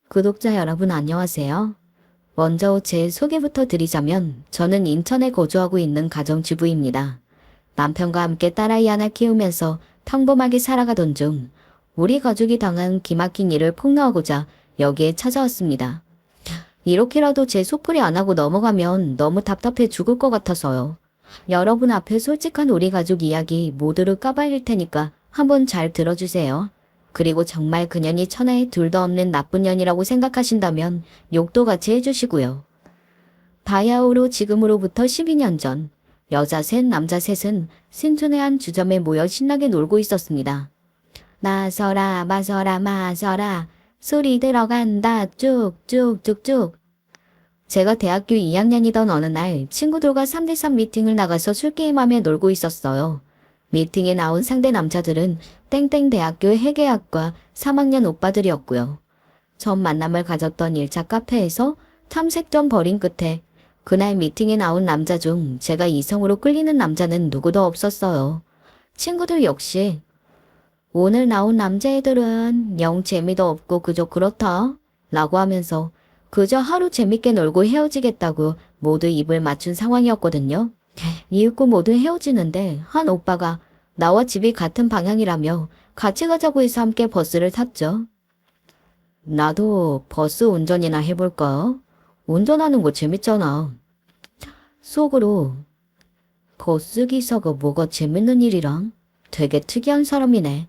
구독자 여러분 안녕하세요. 먼저 제 소개부터 드리자면 저는 인천에 거주하고 있는 가정주부입니다. 남편과 함께 딸아이 하나 키우면서 평범하게 살아가던 중 우리 가족이 당한 기막힌 일을 폭로하고자 여기에 찾아왔습니다. 이렇게라도 제 속풀이 안 하고 넘어가면 너무 답답해 죽을 것 같아서요. 여러분 앞에 솔직한 우리 가족 이야기 모두를 까발릴 테니까 한번 잘 들어주세요. 그리고 정말 그년이 천하에 둘도 없는 나쁜 년이라고 생각하신다면 욕도 같이 해주시고요. 바야흐로 지금으로부터 12년 전 여자 셋 남자 셋은 신촌의 한 주점에 모여 신나게 놀고 있었습니다. 나서라 마서라 마서라 소리 들어간다 쭉쭉쭉쭉. 제가 대학교 2학년이던 어느 날 친구들과 3대3 미팅을 나가서 술게임하며 놀고 있었어요. 미팅에 나온 상대 남자들은 땡땡 대학교 회계학과 3학년 오빠들이었고요. 첫 만남을 가졌던 1차 카페에서 탐색전 벌인 끝에 그날 미팅에 나온 남자 중 제가 이성으로 끌리는 남자는 누구도 없었어요. 친구들 역시 오늘 나온 남자애들은 영 재미도 없고 그저 그렇다 라고 하면서 그저 하루 재밌게 놀고 헤어지겠다고 모두 입을 맞춘 상황이었거든요. 이윽고 모두 헤어지는데 한 오빠가 나와 집이 같은 방향이라며 같이 가자고 해서 함께 버스를 탔죠. 나도 버스 운전이나 해볼까? 운전하는 거 재밌잖아. 속으로 버스 기사가 뭐가 재밌는 일이랑 되게 특이한 사람이네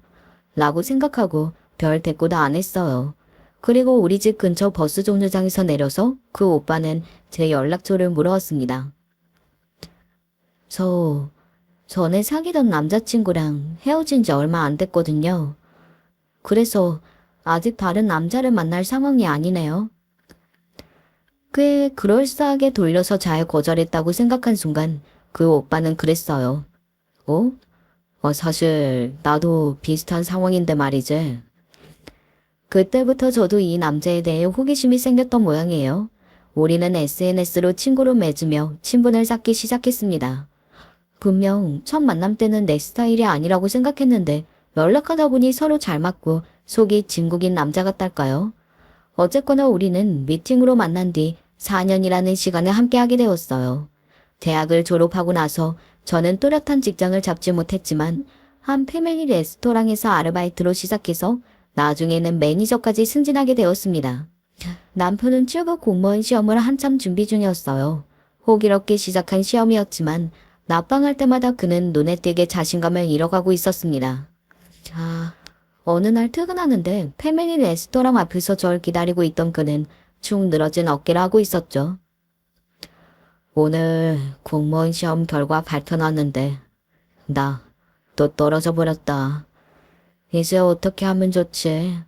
라고 생각하고 별 대꾸도 안 했어요. 그리고 우리 집 근처 버스 정류장에서 내려서 그 오빠는 제 연락처를 물어왔습니다. 전에 사귀던 남자친구랑 헤어진 지 얼마 안 됐거든요. 그래서 아직 다른 남자를 만날 상황이 아니네요. 꽤 그럴싸하게 돌려서 잘 거절했다고 생각한 순간 그 오빠는 그랬어요. 사실 나도 비슷한 상황인데 말이지. 그때부터 저도 이 남자에 대해 호기심이 생겼던 모양이에요. 우리는 SNS로 친구로 맺으며 친분을 쌓기 시작했습니다. 분명 첫 만남 때는 내 스타일이 아니라고 생각했는데 연락하다 보니 서로 잘 맞고 속이 진국인 남자 같달까요? 어쨌거나 우리는 미팅으로 만난 뒤 4년이라는 시간을 함께하게 되었어요. 대학을 졸업하고 나서 저는 뚜렷한 직장을 잡지 못했지만 한 패밀리 레스토랑에서 아르바이트로 시작해서 나중에는 매니저까지 승진하게 되었습니다. 남편은 7급 공무원 시험을 한참 준비 중이었어요. 호기롭게 시작한 시험이었지만 납방할 때마다 그는 눈에 띄게 자신감을 잃어가고 있었습니다. 어느 날 퇴근하는데 패밀리 레스토랑 앞에서 절 기다리고 있던 그는 축 늘어진 어깨를 하고 있었죠. 오늘 공무원 시험 결과 발표 났는데 나 또 떨어져 버렸다. 이제 어떻게 하면 좋지?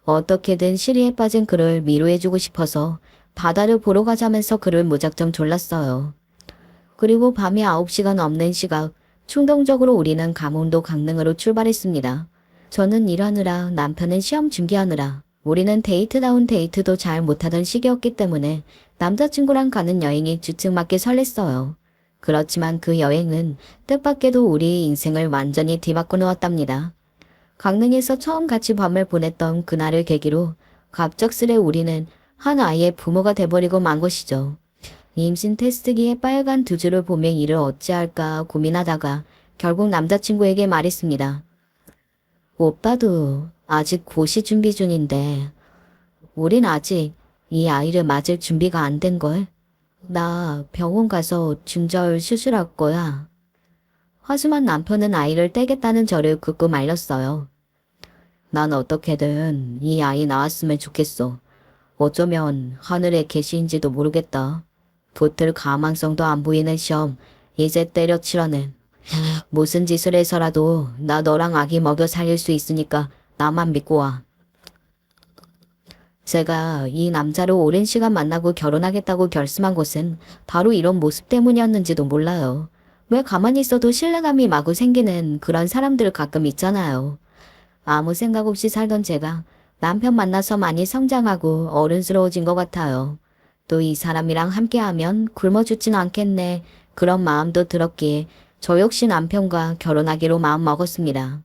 어떻게든 시리에 빠진 그를 위로해주고 싶어서 바다를 보러 가자면서 그를 무작정 졸랐어요. 그리고 밤이 9시가 넘는 시각 충동적으로 우리는 강원도 강릉으로 출발했습니다. 저는 일하느라 남편은 시험 준비하느라 우리는 데이트다운 데이트도 잘 못하던 시기였기 때문에 남자친구랑 가는 여행이 주책맞게 설렜어요. 그렇지만 그 여행은 뜻밖에도 우리의 인생을 완전히 뒤바꿔 놓았답니다. 강릉에서 처음 같이 밤을 보냈던 그날을 계기로 갑작스레 우리는 한 아이의 부모가 돼버리고 만 것이죠. 임신 테스트기에 빨간 두 줄을 보며 이를 어찌할까 고민하다가 결국 남자친구에게 말했습니다. 오빠도 아직 고시 준비 중인데 우린 아직 이 아이를 맞을 준비가 안 된걸. 나 병원 가서 중절 수술할 거야. 하지만 남편은 아이를 떼겠다는 저를 굳고 말렸어요. 난 어떻게든 이 아이 낳았으면 좋겠어. 어쩌면 하늘의 계시인지도 모르겠다. 붙을 가망성도 안 보이는 시험 이제 때려치라는. 무슨 짓을 해서라도 나 너랑 아기 먹여 살릴 수 있으니까 나만 믿고 와. 제가 이 남자를 오랜 시간 만나고 결혼하겠다고 결심한 것은 바로 이런 모습 때문이었는지도 몰라요. 왜 가만히 있어도 신뢰감이 마구 생기는 그런 사람들 가끔 있잖아요. 아무 생각 없이 살던 제가 남편 만나서 많이 성장하고 어른스러워진 것 같아요. 또 이 사람이랑 함께하면 굶어 죽진 않겠네. 그런 마음도 들었기에 저 역시 남편과 결혼하기로 마음먹었습니다.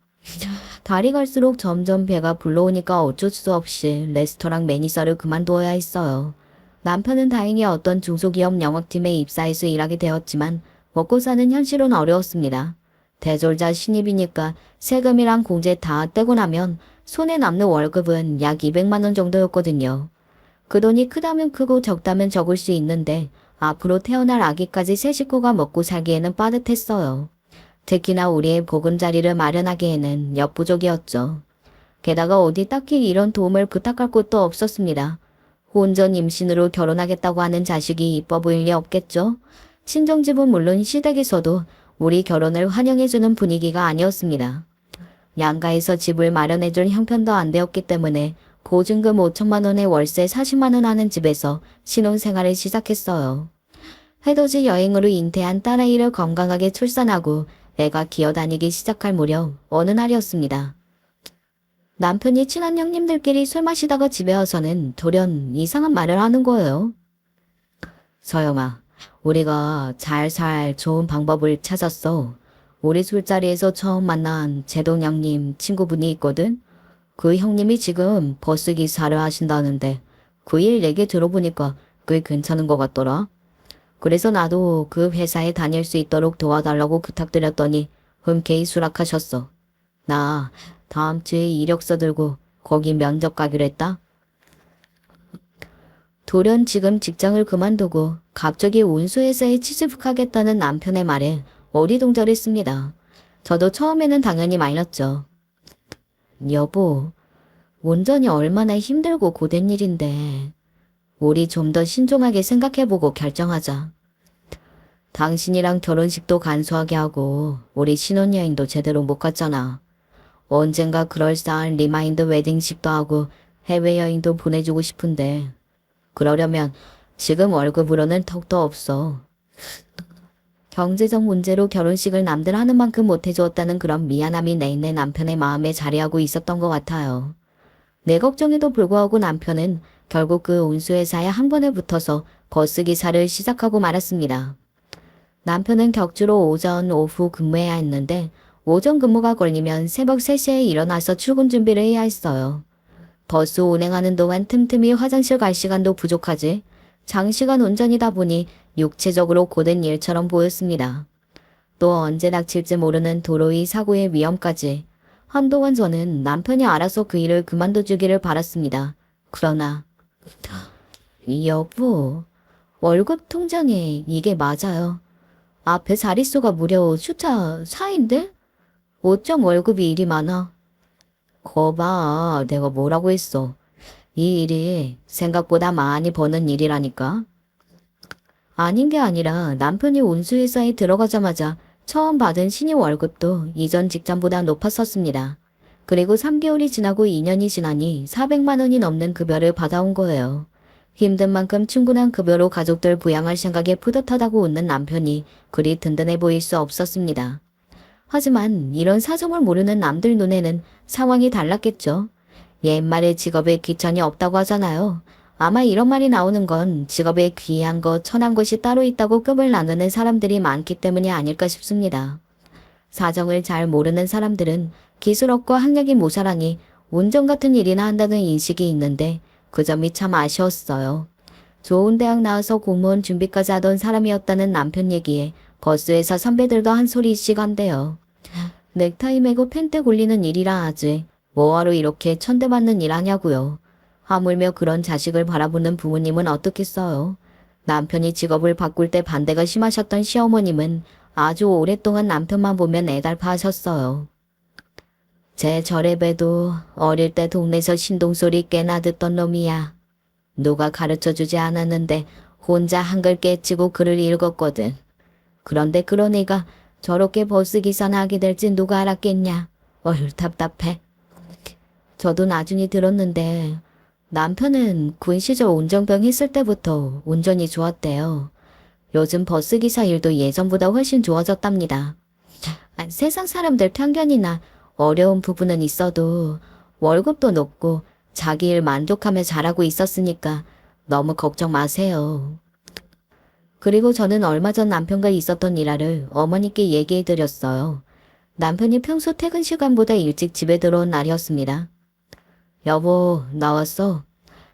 달이 갈수록 점점 배가 불러오니까 어쩔 수 없이 레스토랑 매니저를 그만두어야 했어요. 남편은 다행히 어떤 중소기업 영업팀에 입사해서 일하게 되었지만 먹고 사는 현실은 어려웠습니다. 대졸자 신입이니까 세금이랑 공제 다 떼고 나면 손에 남는 월급은 약 200만 원 정도였거든요. 그 돈이 크다면 크고 적다면 적을 수 있는데 앞으로 태어날 아기까지 세 식구가 먹고 살기에는 빠듯했어요. 특히나 우리의 보금자리를 마련하기에는 역부족이었죠. 게다가 어디 딱히 이런 도움을 부탁할 곳도 없었습니다. 혼전 임신으로 결혼하겠다고 하는 자식이 이뻐 보일 리 없겠죠? 친정집은 물론 시댁에서도 우리 결혼을 환영해주는 분위기가 아니었습니다. 양가에서 집을 마련해줄 형편도 안 되었기 때문에 보증금 5천만 원에 월세 40만 원 하는 집에서 신혼생활을 시작했어요. 해돋이 여행으로 잉태한 딸아이를 건강하게 출산하고 애가 기어다니기 시작할 무렵 어느 날이었습니다. 남편이 친한 형님들끼리 술 마시다가 집에 와서는 돌연 이상한 말을 하는 거예요. 서영아, 우리가 잘 살 좋은 방법을 찾았어. 우리 술자리에서 처음 만난 제동 형님 친구분이 있거든. 그 형님이 지금 버스 기사를 하신다는데 그 일 얘기 들어보니까 꽤 괜찮은 것 같더라. 그래서 나도 그 회사에 다닐 수 있도록 도와달라고 부탁드렸더니 흔쾌히 수락하셨어. 나 다음 주에 이력서 들고 거기 면접 가기로 했다. 돌연 지금 직장을 그만두고 갑자기 운수회사에 취직하겠다는 남편의 말에 어리둥절했습니다. 저도 처음에는 당연히 말렸죠. 여보, 운전이 얼마나 힘들고 고된 일인데 우리 좀 더 신중하게 생각해보고 결정하자. 당신이랑 결혼식도 간소하게 하고 우리 신혼여행도 제대로 못 갔잖아. 언젠가 그럴싸한 리마인드 웨딩식도 하고 해외여행도 보내주고 싶은데 그러려면 지금 월급으로는 턱도 없어. 경제적 문제로 결혼식을 남들 하는 만큼 못해주었다는 그런 미안함이 내내 남편의 마음에 자리하고 있었던 것 같아요. 내 걱정에도 불구하고 남편은 결국 그 운수회사에 한 번에 붙어서 버스기사를 시작하고 말았습니다. 남편은 격주로 오전, 오후 근무해야 했는데 오전 근무가 걸리면 새벽 3시에 일어나서 출근 준비를 해야 했어요. 버스 운행하는 동안 틈틈이 화장실 갈 시간도 부족하지 장시간 운전이다 보니 육체적으로 고된 일처럼 보였습니다. 또 언제 닥칠지 모르는 도로의 사고의 위험까지. 한동안 저는 남편이 알아서 그 일을 그만둬주기를 바랐습니다. 그러나 여보, 월급 통장에 이게 맞아요. 앞에 자릿수가 무려 숫자 4인데? 어쩜 월급이 이리 많아? 거봐, 내가 뭐라고 했어. 이 일이 생각보다 많이 버는 일이라니까. 아닌 게 아니라 남편이 운수회사에 들어가자마자 처음 받은 신입 월급도 이전 직장보다 높았었습니다. 그리고 3개월이 지나고 2년이 지나니 400만 원이 넘는 급여를 받아온 거예요. 힘든 만큼 충분한 급여로 가족들 부양할 생각에 뿌듯하다고 웃는 남편이 그리 든든해 보일 수 없었습니다. 하지만 이런 사정을 모르는 남들 눈에는 상황이 달랐겠죠. 옛말에 직업에 귀천이 없다고 하잖아요. 아마 이런 말이 나오는 건 직업에 귀한 것, 천한 것이 따로 있다고 급을 나누는 사람들이 많기 때문이 아닐까 싶습니다. 사정을 잘 모르는 사람들은 기술 없고 학력이 모자라니 운전 같은 일이나 한다는 인식이 있는데 그 점이 참 아쉬웠어요. 좋은 대학 나와서 공무원 준비까지 하던 사람이었다는 남편 얘기에 버스회사 선배들도 한 소리씩 한대요. 넥타이 매고 펜대 굴리는 일이라 하지 뭐하러 이렇게 천대받는 일 하냐고요. 하물며 그런 자식을 바라보는 부모님은 어떻겠어요. 남편이 직업을 바꿀 때 반대가 심하셨던 시어머님은 아주 오랫동안 남편만 보면 애달파하셨어요. 제 저래봬도 어릴 때 동네에서 신동소리 꽤나 듣던 놈이야. 누가 가르쳐주지 않았는데 혼자 한글 깨치고 글을 읽었거든. 그런데 그런 애가 저렇게 버스기사나 하게 될지 누가 알았겠냐. 어휴 답답해. 저도 나중에 들었는데 남편은 군 시절 운전병 했을 때부터 운전이 좋았대요. 요즘 버스기사 일도 예전보다 훨씬 좋아졌답니다. 세상 사람들 편견이나 어려운 부분은 있어도 월급도 높고 자기 일 만족하며 잘하고 있었으니까 너무 걱정 마세요. 그리고 저는 얼마 전 남편과 있었던 일화를 어머니께 얘기해 드렸어요. 남편이 평소 퇴근 시간보다 일찍 집에 들어온 날이었습니다. 여보, 나왔어.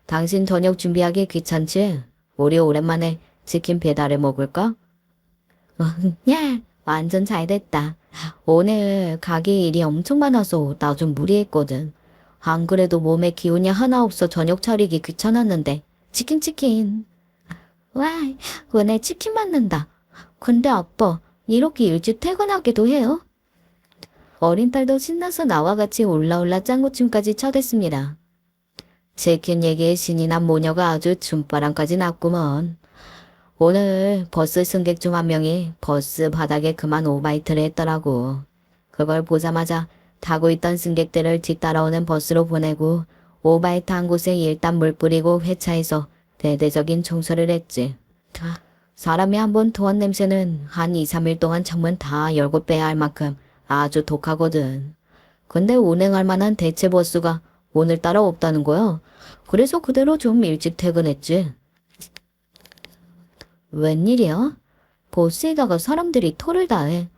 당신 저녁 준비하기 귀찮지? 우리 오랜만에 치킨 배달해 먹을까? 야, 완전 잘 됐다. 오늘 가게 일이 엄청 많아서 나 좀 무리했거든. 안 그래도 몸에 기운이 하나 없어 저녁 차리기 귀찮았는데. 치킨. 와, 오늘 치킨 맞는다. 근데 아빠, 이렇게 일찍 퇴근하기도 해요? 어린 딸도 신나서 나와 같이 올라올라 짱구춤까지 쳐댔습니다. 치킨 얘기에 신이 난 모녀가 아주 춤바람까지 났구먼. 오늘 버스 승객 중 한 명이 버스 바닥에 그만 오바이트를 했더라고. 그걸 보자마자 타고 있던 승객들을 뒤따라오는 버스로 보내고 오바이트 한 곳에 일단 물 뿌리고 회차해서 대대적인 청소를 했지. 사람이 한번 토한 냄새는 한 2, 3일 동안 창문 다 열고 빼야 할 만큼 아주 독하거든. 근데 운행할 만한 대체 버스가 오늘따라 없다는 거야. 그래서 그대로 좀 일찍 퇴근했지. 웬일이야? 버스에다가 사람들이 토를 다해.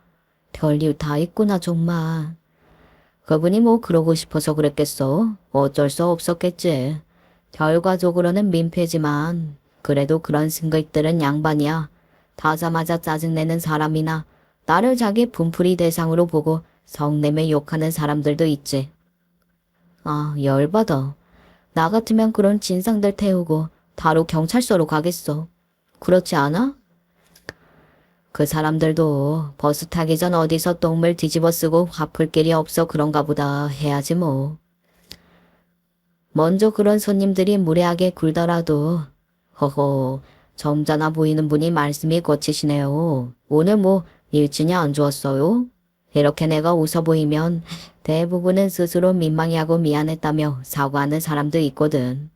별일 다 있구나 정말. 그분이 뭐 그러고 싶어서 그랬겠어. 어쩔 수 없었겠지. 결과적으로는 민폐지만 그래도 그런 승객들은 양반이야. 타자마자 짜증내는 사람이나 나를 자기 분풀이 대상으로 보고 성내며 욕하는 사람들도 있지. 아, 열받아. 나 같으면 그런 진상들 태우고 바로 경찰서로 가겠어. 그렇지 않아? 그 사람들도 버스 타기 전 어디서 똥물 뒤집어 쓰고 화풀 길이 없어 그런가 보다 해야지 뭐. 먼저 그런 손님들이 무례하게 굴더라도 허허 점잖아 보이는 분이 말씀이 거치시네요. 오늘 뭐 일진이 안 좋았어요? 이렇게 내가 웃어 보이면 대부분은 스스로 민망해하고 미안했다며 사과하는 사람도 있거든.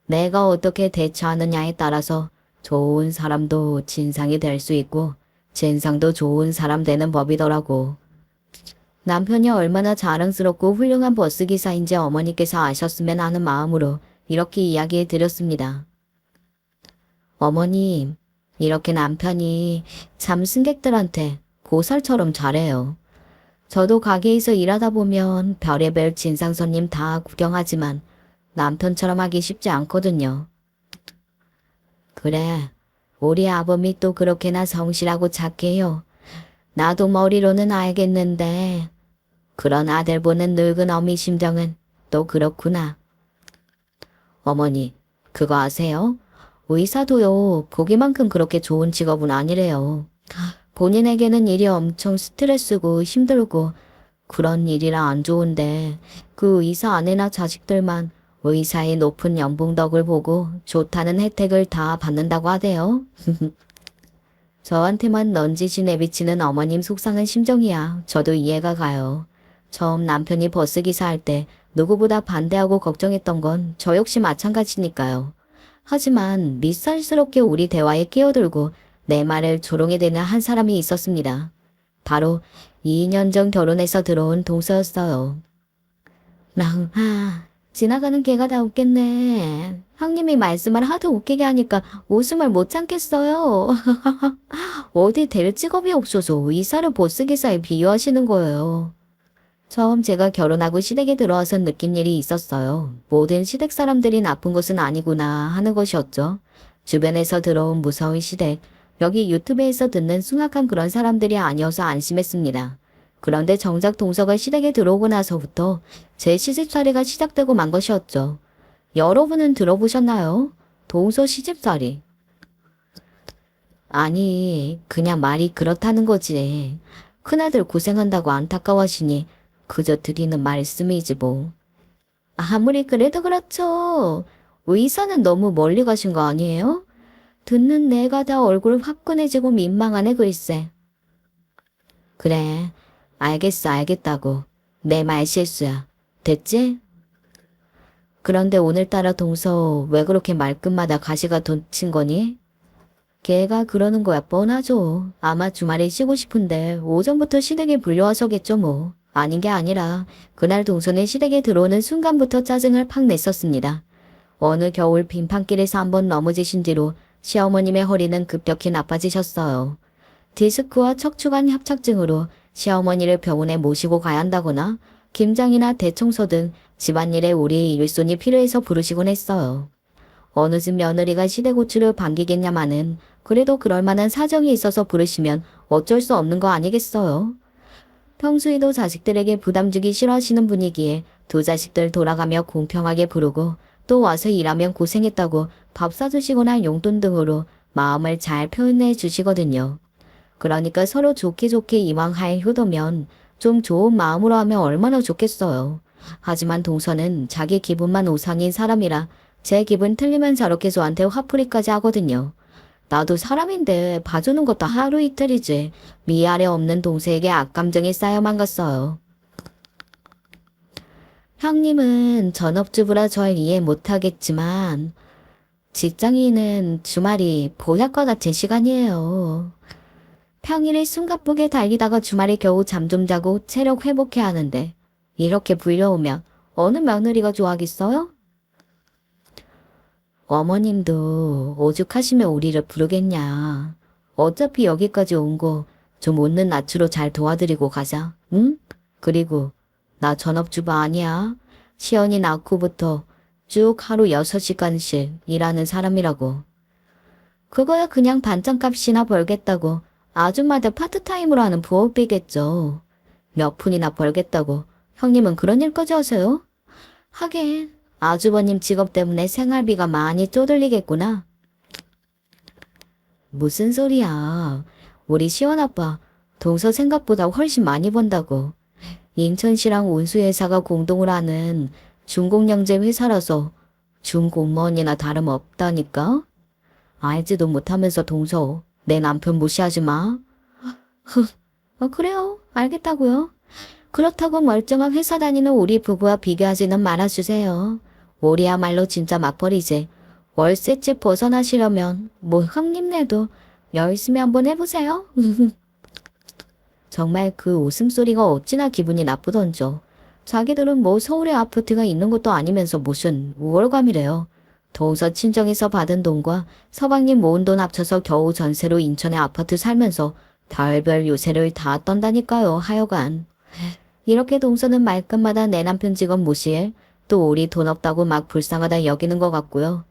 내가 어떻게 대처하느냐에 따라서 좋은 사람도 진상이 될 수 있고 진상도 좋은 사람 되는 법이더라고. 남편이 얼마나 자랑스럽고 훌륭한 버스기사인지 어머니께서 아셨으면 하는 마음으로 이렇게 이야기해 드렸습니다. 어머님, 이렇게 남편이 참 승객들한테 고살처럼 잘해요. 저도 가게에서 일하다 보면 별의별 진상 손님 다 구경하지만 남편처럼 하기 쉽지 않거든요. 그래, 우리 아범이 또 그렇게나 성실하고 착해요. 나도 머리로는 알겠는데 그런 아들 보는 늙은 어미 심정은 또 그렇구나. 어머니, 그거 아세요? 의사도요, 보기만큼 그렇게 좋은 직업은 아니래요. 본인에게는 일이 엄청 스트레스고 힘들고 그런 일이라 안 좋은데 그 의사 아내나 자식들만 의사의 높은 연봉 덕을 보고 좋다는 혜택을 다 받는다고 하대요. 저한테만 넌지시 내비치는 어머님 속상한 심정이야. 저도 이해가 가요. 처음 남편이 버스기사 할 때 누구보다 반대하고 걱정했던 건 저 역시 마찬가지니까요. 하지만 밉살스럽게 우리 대화에 끼어들고 내 말을 조롱해대는 한 사람이 있었습니다. 바로 2년 전 결혼해서 들어온 동서였어요. 지나가는 개가 다 웃겠네. 형님이 말씀을 하도 웃기게 하니까 웃음을 못 참겠어요. 어디 될 직업이 없어서 의사를 버스기사에 비유하시는 거예요. 처음 제가 결혼하고 시댁에 들어와서 느낀 일이 있었어요. 모든 시댁 사람들이 나쁜 것은 아니구나 하는 것이었죠. 주변에서 들어온 무서운 시댁, 여기 유튜브에서 듣는 숭악한 그런 사람들이 아니어서 안심했습니다. 그런데 정작 동서가 시댁에 들어오고 나서부터 제 시집살이가 시작되고 만 것이었죠. 여러분은 들어보셨나요? 동서 시집살이. 아니, 그냥 말이 그렇다는 거지. 큰아들 고생한다고 안타까워하시니 그저 드리는 말씀이지 뭐. 아무리 그래도 그렇죠. 의사는 너무 멀리 가신 거 아니에요? 듣는 내가 다 얼굴 화끈해지고 민망하네 글쎄. 그래, 알겠다고. 내 말 실수야. 됐지? 그런데 오늘따라 동서 왜 그렇게 말끝마다 가시가 돋친 거니? 걔가 그러는 거야 뻔하죠. 아마 주말에 쉬고 싶은데 오전부터 시댁에 불려와서겠죠 뭐. 아닌 게 아니라 그날 동서는 시댁에 들어오는 순간부터 짜증을 팍 냈었습니다. 어느 겨울 빙판길에서 한번 넘어지신 뒤로 시어머님의 허리는 급격히 나빠지셨어요. 디스크와 척추관 협착증으로 시어머니를 병원에 모시고 가야 한다거나 김장이나 대청소 등 집안일에 우리 일손이 필요해서 부르시곤 했어요. 어느 집 며느리가 시대고추를 반기겠냐마는 그래도 그럴 만한 사정이 있어서 부르시면 어쩔 수 없는 거 아니겠어요. 평소에도 자식들에게 부담 주기 싫어하시는 분이기에 두 자식들 돌아가며 공평하게 부르고 또 와서 일하면 고생했다고 밥 사주시거나 용돈 등으로 마음을 잘 표현해 주시거든요. 그러니까 서로 좋게 좋게 이왕 할 효도면 좀 좋은 마음으로 하면 얼마나 좋겠어요. 하지만 동서는 자기 기분만 우상인 사람이라 제 기분 틀리면 저렇게 저한테 화풀이까지 하거든요. 나도 사람인데 봐주는 것도 하루 이틀이지. 위아래 없는 동생에게 악감정이 쌓여만 갔어요. 형님은 전업주부라 절 이해 못하겠지만 직장인은 주말이 보약과 같은 시간이에요. 평일에 숨가쁘게 달리다가 주말에 겨우 잠 좀 자고 체력 회복해야 하는데 이렇게 불려오면 어느 며느리가 좋아하겠어요? 어머님도 오죽하시면 우리를 부르겠냐. 어차피 여기까지 온 거 좀 웃는 낯으로 잘 도와드리고 가자. 응? 그리고 나 전업주부 아니야. 시연이 낳고부터 쭉 하루 6시간씩 일하는 사람이라고. 그거야 그냥 반찬값이나 벌겠다고 아줌마들 파트타임으로 하는 부업이겠죠. 몇 푼이나 벌겠다고 형님은 그런 일까지 하세요? 하긴 아주버님 직업 때문에 생활비가 많이 쪼들리겠구나. 무슨 소리야. 우리 시원아빠 동서 생각보다 훨씬 많이 번다고. 인천시랑 운수회사가 공동으로 하는 중공영재 회사라서 중공무원이나 다름없다니까? 알지도 못하면서 동서 내 남편 무시하지 마. 그래요. 알겠다고요. 그렇다고 멀쩡한 회사 다니는 우리 부부와 비교하지는 말아주세요. 우리야말로 진짜 맞벌이지. 월세집 벗어나시려면 뭐 형님네도 열심히 한번 해보세요. 정말 그 웃음소리가 어찌나 기분이 나쁘던죠. 자기들은 뭐 서울에 아파트가 있는 것도 아니면서 무슨 우월감이래요. 더워서 친정에서 받은 돈과 서방님 모은 돈 합쳐서 겨우 전세로 인천에 아파트 살면서 별별 요새를 다 떤다니까요. 하여간. 이렇게 동서는 말끝마다 내 남편 직업 무시해 또 우리 돈 없다고 막 불쌍하다 여기는 것 같고요.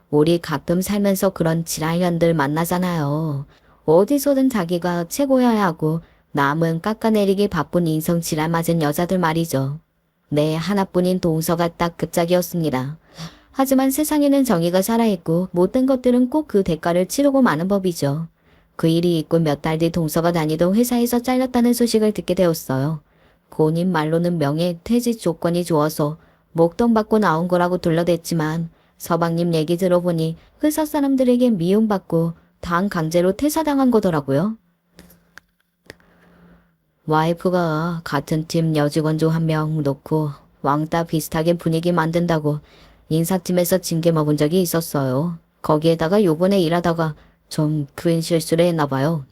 우리 가끔 살면서 그런 지랄년들 만나잖아요. 어디서든 자기가 최고여야 하고 남은 깎아내리기 바쁜 인성 지랄 맞은 여자들 말이죠. 내 하나뿐인 동서가 딱 그 짝이었습니다. 하지만 세상에는 정의가 살아있고 못된 것들은 꼭 그 대가를 치르고 마는 법이죠. 그 일이 있고 몇 달 뒤 동서가 다니던 회사에서 잘렸다는 소식을 듣게 되었어요. 본인 말로는 명예 퇴직 조건이 좋아서 목돈 받고 나온 거라고 둘러댔지만 서방님 얘기 들어보니 회사 사람들에게 미움받고 당 강제로 퇴사당한 거더라고요. 와이프가 같은 팀 여직원 중 한 명 놓고 왕따 비슷하게 분위기 만든다고 인사팀에서 징계 먹은 적이 있었어요. 거기에다가 요번에 일하다가 좀 큰 실수를 했나 봐요.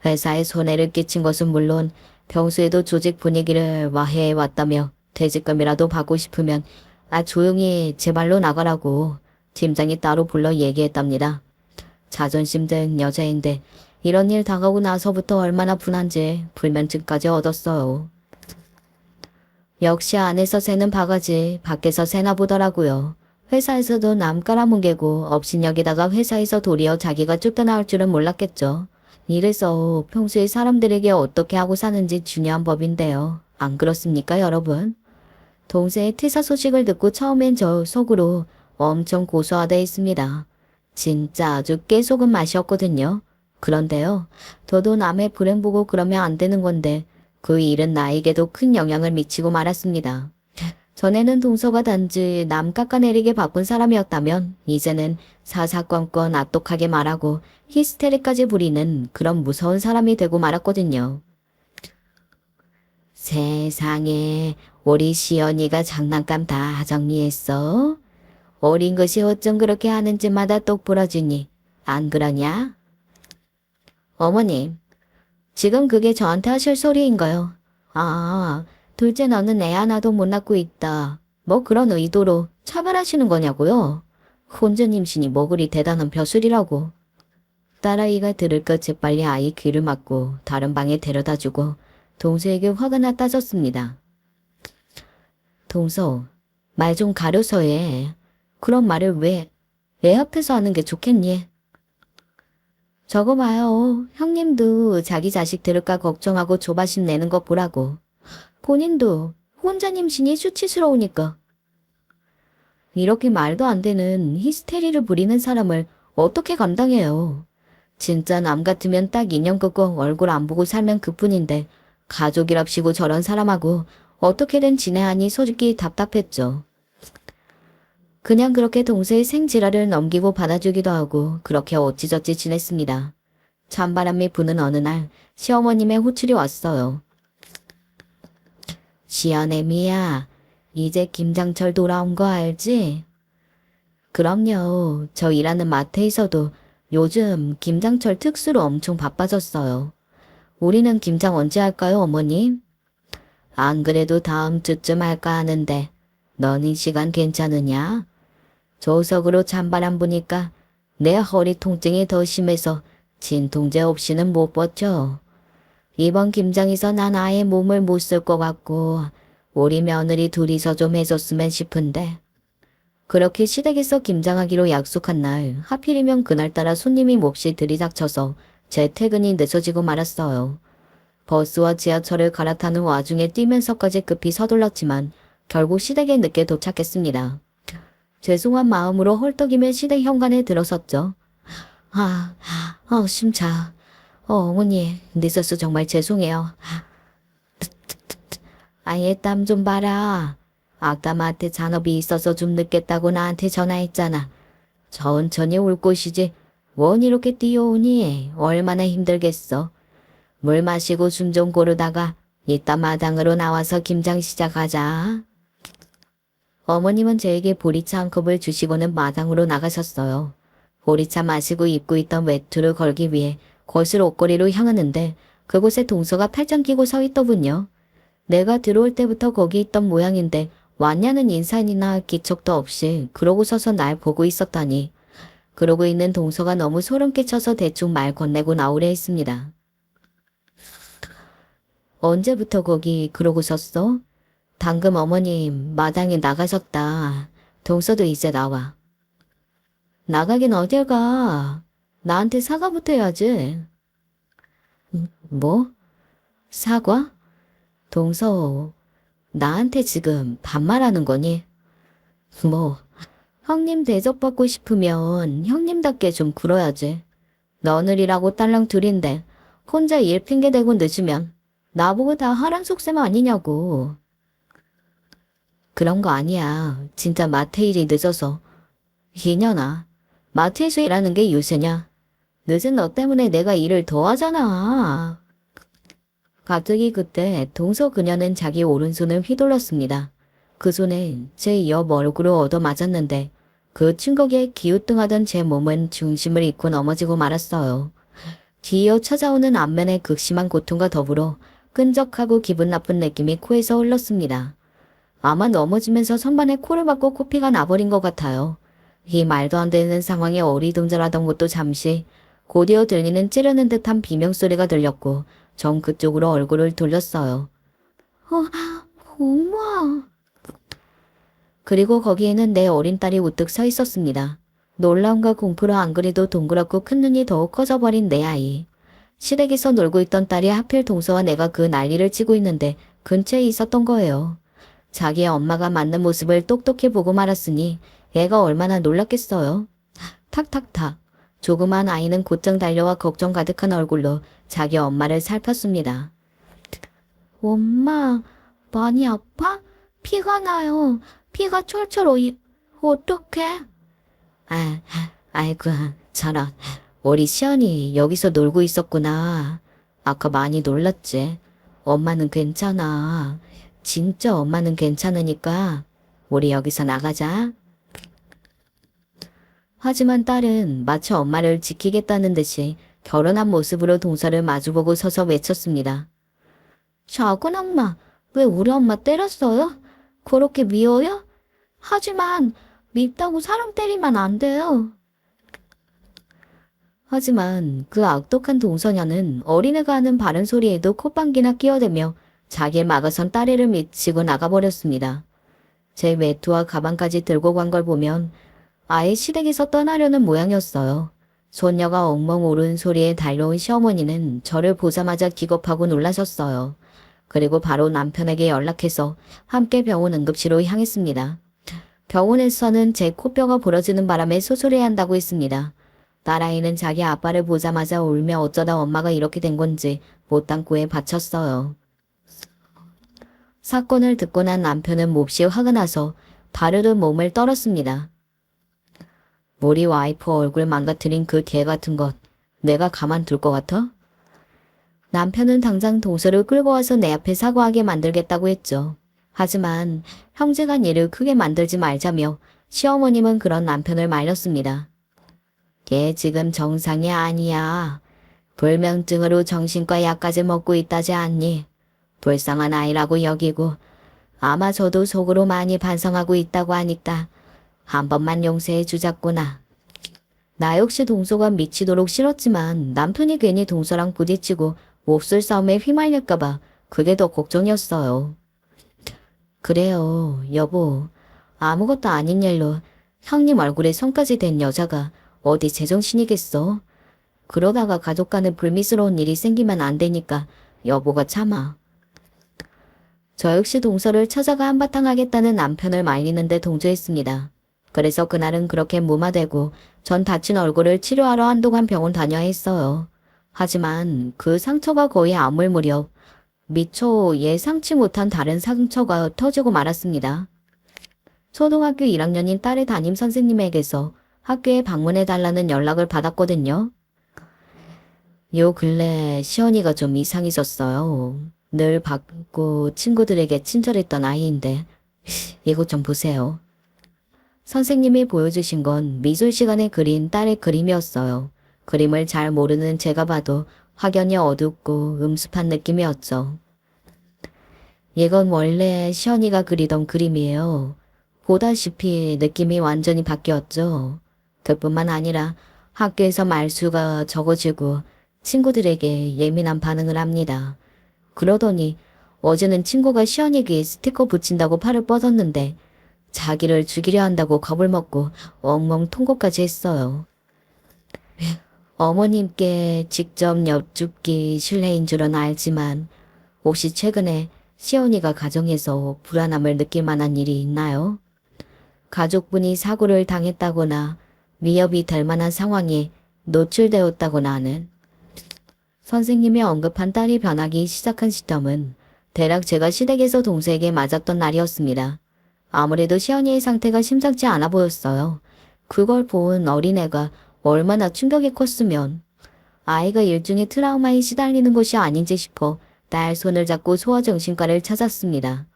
회사에 손해를 끼친 것은 물론 평소에도 조직 분위기를 와해해 왔다며 퇴직금이라도 받고 싶으면 조용히 제 발로 나가라고 팀장이 따로 불러 얘기했답니다. 자존심 든 여자인데 이런 일 당하고 나서부터 얼마나 분한지 불면증까지 얻었어요. 역시 안에서 새는 바가지 밖에서 새나 보더라고요. 회사에서도 남 깔아뭉개고 업신여기다가 회사에서 도리어 자기가 쫓겨나올 줄은 몰랐겠죠. 이래서 평소에 사람들에게 어떻게 하고 사는지 중요한 법인데요. 안 그렇습니까 여러분? 동생의 퇴사 소식을 듣고 처음엔 저 속으로 엄청 고소하다 했습니다. 진짜 아주 깨소금 맛이었거든요. 그런데요. 저도 남의 불행 보고 그러면 안 되는 건데 그 일은 나에게도 큰 영향을 미치고 말았습니다. 전에는 동서가 단지 남 깎아내리게 바쁜 사람이었다면 이제는 사사건건 악독하게 말하고 히스테리까지 부리는 그런 무서운 사람이 되고 말았거든요. 세상에 우리 시연이가 장난감 다 정리했어? 어린 것이 어쩜 그렇게 하는지마다 똑 부러지니 안 그러냐? 어머님, 지금 그게 저한테 하실 소리인가요? 둘째 너는 애 하나도 못 낳고 있다. 뭐 그런 의도로 차별하시는 거냐고요? 혼전 임신이 뭐 그리 대단한 벼슬이라고. 딸아이가 들을 것 재빨리 아이 귀를 막고 다른 방에 데려다주고 동서에게 화가 나 따졌습니다. 동서, 말 좀 가려서 해. 그런 말을 왜 애 앞에서 하는 게 좋겠니? 저거 봐요. 형님도 자기 자식 들을까 걱정하고 조바심 내는 거 보라고. 본인도 혼자 임신이 수치스러우니까. 이렇게 말도 안 되는 히스테리를 부리는 사람을 어떻게 감당해요. 진짜 남 같으면 딱 인연 끄고 얼굴 안 보고 살면 그뿐인데 가족이랍시고 저런 사람하고 어떻게든 지내하니 솔직히 답답했죠. 그냥 그렇게 동서의 생지랄을 넘기고 받아주기도 하고 그렇게 어찌저찌 지냈습니다. 찬바람이 부는 어느 날 시어머님의 호출이 왔어요. 시어내미야, 이제 김장철 돌아온 거 알지? 그럼요. 저 일하는 마트에서도 요즘 김장철 특수로 엄청 바빠졌어요. 우리는 김장 언제 할까요, 어머님? 안 그래도 다음 주쯤 할까 하는데 넌 이 시간 괜찮으냐? 조석으로 찬바람 부니까 내 허리 통증이 더 심해서 진통제 없이는 못 버텨. 이번 김장에서 난 아예 몸을 못 쓸 것 같고 우리 며느리 둘이서 좀 해줬으면 싶은데. 그렇게 시댁에서 김장하기로 약속한 날 하필이면 그날따라 손님이 몹시 들이닥쳐서 제 퇴근이 늦어지고 말았어요. 버스와 지하철을 갈아타는 와중에 뛰면서까지 급히 서둘렀지만 결국 시댁에 늦게 도착했습니다. 죄송한 마음으로 헐떡이며 시댁 현관에 들어섰죠. 심차. 어머니, 늦어서 정말 죄송해요. 아예 땀 좀 봐라. 아까 마트 잔업이 있어서 좀 늦겠다고 나한테 전화했잖아. 천천히 올 곳이지. 원 이렇게 뛰어오니 얼마나 힘들겠어. 물 마시고 숨 좀 고르다가 이따 마당으로 나와서 김장 시작하자. 어머님은 저에게 보리차 한 컵을 주시고는 마당으로 나가셨어요. 보리차 마시고 입고 있던 외투를 걸기 위해 거실 옷걸이로 향하는데 그곳에 동서가 팔짱 끼고 서 있더군요. 내가 들어올 때부터 거기 있던 모양인데 왔냐는 인사이나 기척도 없이 그러고 서서 날 보고 있었다니. 그러고 있는 동서가 너무 소름 끼쳐서 대충 말 건네고 나오려 했습니다. 언제부터 거기 그러고 섰어? 방금 어머님 마당에 나가셨다. 동서도 이제 나와. 나가긴 어딜 가. 나한테 사과부터 해야지. 뭐? 사과? 동서, 나한테 지금 반말하는 거니? 뭐, 형님 대접받고 싶으면 형님답게 좀 굴어야지. 너늘이라고 딸랑 둘인데 혼자 일 핑계대고 늦으면 나보고 다 하란 속셈 아니냐고. 그런 거 아니야. 진짜 마트 일이 늦어서. 이년아, 마트에서 일하는 게 요새냐? 늦은 너 때문에 내가 일을 더 하잖아. 갑자기 그때 동서 그녀는 자기 오른손을 휘둘렀습니다. 그 손에 제 옆 얼굴을 얻어맞았는데 그 충격에 기우뚱하던 제 몸은 중심을 잃고 넘어지고 말았어요. 뒤이어 찾아오는 안면의 극심한 고통과 더불어 끈적하고 기분 나쁜 느낌이 코에서 흘렀습니다. 아마 넘어지면서 선반에 코를 박고 코피가 나버린 것 같아요. 이 말도 안 되는 상황에 어리둥절하던 것도 잠시 곧이어 들리는 찌르는 듯한 비명소리가 들렸고 전 그쪽으로 얼굴을 돌렸어요. 엄마. 그리고 거기에는 내 어린 딸이 우뚝 서 있었습니다. 놀라움과 공포로 안 그래도 동그랗고 큰 눈이 더욱 커져버린 내 아이. 시댁에서 놀고 있던 딸이 하필 동서와 내가 그 난리를 치고 있는데 근처에 있었던 거예요. 자기의 엄마가 맞는 모습을 똑똑히 보고 말았으니 애가 얼마나 놀랐겠어요. 탁탁탁. 조그만 아이는 곧장 달려와 걱정 가득한 얼굴로 자기 엄마를 살폈습니다. 엄마, 많이 아파? 피가 나요. 피가 철철 어떡해? 아이고, 저런. 우리 시연이 여기서 놀고 있었구나. 아까 많이 놀랐지? 엄마는 괜찮아. 진짜 엄마는 괜찮으니까 우리 여기서 나가자. 하지만 딸은 마치 엄마를 지키겠다는 듯이 결혼한 모습으로 동서를 마주보고 서서 외쳤습니다. 작은 엄마, 왜 우리 엄마 때렸어요? 그렇게 미워요? 하지만 밉다고 사람 때리면 안 돼요. 하지만 그 악독한 동서녀는 어린애가 하는 바른 소리에도 콧방귀나 끼어대며 자기를 막아선 딸애를 미치고 나가버렸습니다. 제 외투와 가방까지 들고 간 걸 보면 아예 시댁에서 떠나려는 모양이었어요. 손녀가 엉멍 오른 소리에 달려온 시어머니는 저를 보자마자 기겁하고 놀라셨어요. 그리고 바로 남편에게 연락해서 함께 병원 응급실로 향했습니다. 병원에서는 제 코뼈가 부러지는 바람에 수술해야 한다고 했습니다. 딸아이는 자기 아빠를 보자마자 울며 어쩌다 엄마가 이렇게 된 건지 못당꾸에 바쳤어요. 사건을 듣고 난 남편은 몹시 화가 나서 다르르 몸을 떨었습니다. 우리 와이프 얼굴 망가뜨린 그 개 같은 것 내가 가만둘 것 같아? 남편은 당장 동서를 끌고 와서 내 앞에 사과하게 만들겠다고 했죠. 하지만 형제간 일을 크게 만들지 말자며 시어머님은 그런 남편을 말렸습니다. 걔 지금 정상이 아니야. 불면증으로 정신과 약까지 먹고 있다지 않니? 불쌍한 아이라고 여기고 아마 저도 속으로 많이 반성하고 있다고 하니까 한 번만 용서해 주자꾸나. 나 역시 동서가 미치도록 싫었지만 남편이 괜히 동서랑 부딪히고 몹쓸 싸움에 휘말릴까봐 그게 더 걱정이었어요. 그래요, 여보. 아무것도 아닌 일로 형님 얼굴에 손까지 댄 여자가 어디 제정신이겠어? 그러다가 가족 간에 불미스러운 일이 생기면 안 되니까 여보가 참아. 저 역시 동서를 찾아가 한바탕 하겠다는 남편을 말리는데 동조했습니다. 그래서 그날은 그렇게 무마되고 전 다친 얼굴을 치료하러 한동안 병원 다녀야 했어요. 하지만 그 상처가 거의 아물 무렵 미처 예상치 못한 다른 상처가 터지고 말았습니다. 초등학교 1학년인 딸의 담임 선생님에게서 학교에 방문해달라는 연락을 받았거든요. 요 근래 시연이가 좀 이상해졌어요. 늘 밝고 친구들에게 친절했던 아이인데 이것 좀 보세요. 선생님이 보여주신 건 미술 시간에 그린 딸의 그림이었어요. 그림을 잘 모르는 제가 봐도 확연히 어둡고 음습한 느낌이었죠. 이건 원래 시연이가 그리던 그림이에요. 보다시피 느낌이 완전히 바뀌었죠. 그뿐만 아니라 학교에서 말수가 적어지고 친구들에게 예민한 반응을 합니다. 그러더니 어제는 친구가 시연이 귀에 스티커 붙인다고 팔을 뻗었는데 자기를 죽이려 한다고 겁을 먹고 엉엉 통곡까지 했어요. 어머님께 직접 여쭙기 실례인 줄은 알지만 혹시 최근에 시연이가 가정에서 불안함을 느낄 만한 일이 있나요? 가족분이 사고를 당했다거나 위협이 될 만한 상황에 노출되었다거나 하는. 선생님이 언급한 딸이 변하기 시작한 시점은 대략 제가 시댁에서 동서에게 맞았던 날이었습니다. 아무래도 시연이의 상태가 심상치 않아 보였어요. 그걸 본 어린애가 얼마나 충격이 컸으면 아이가 일종의 트라우마에 시달리는 것이 아닌지 싶어 딸 손을 잡고 소아정신과를 찾았습니다.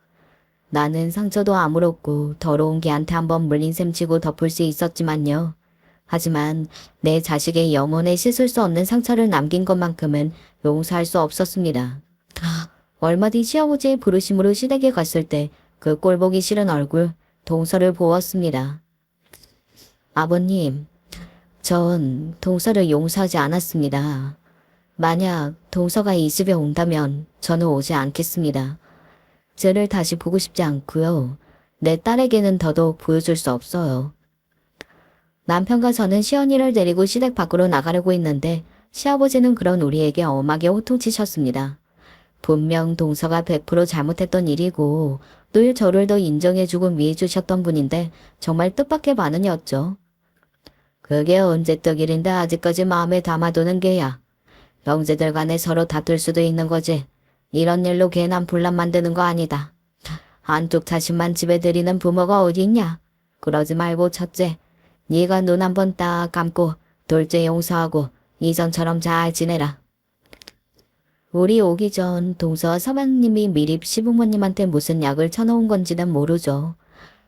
나는 상처도 아무렇고 더러운 개한테 한번 물린 셈 치고 덮을 수 있었지만요. 하지만 내 자식의 영혼에 씻을 수 없는 상처를 남긴 것만큼은 용서할 수 없었습니다. 얼마 뒤 시아버지의 부르심으로 시댁에 갔을 때 그 꼴보기 싫은 얼굴, 동서를 보았습니다. 아버님, 전 동서를 용서하지 않았습니다. 만약 동서가 이 집에 온다면 저는 오지 않겠습니다. 쟤를 다시 보고 싶지 않고요. 내 딸에게는 더더욱 보여줄 수 없어요. 남편과 저는 시연이를 데리고 시댁 밖으로 나가려고 했는데 시아버지는 그런 우리에게 엄하게 호통치셨습니다. 분명 동서가 100% 잘못했던 일이고 늘 저를 더 인정해주고 위해주셨던 분인데 정말 뜻밖의 반응이었죠. 그게 언제적 일인데 아직까지 마음에 담아두는 게야. 형제들 간에 서로 다툴 수도 있는 거지. 이런 일로 괜한 분란 만드는 거 아니다. 한쪽 자식만 집에 들이는 부모가 어디 있냐. 그러지 말고 첫째, 네가 눈 한번 딱 감고 둘째 용서하고 이전처럼 잘 지내라. 우리 오기 전 동서와 서방님이 미리 시부모님한테 무슨 약을 쳐놓은 건지는 모르죠.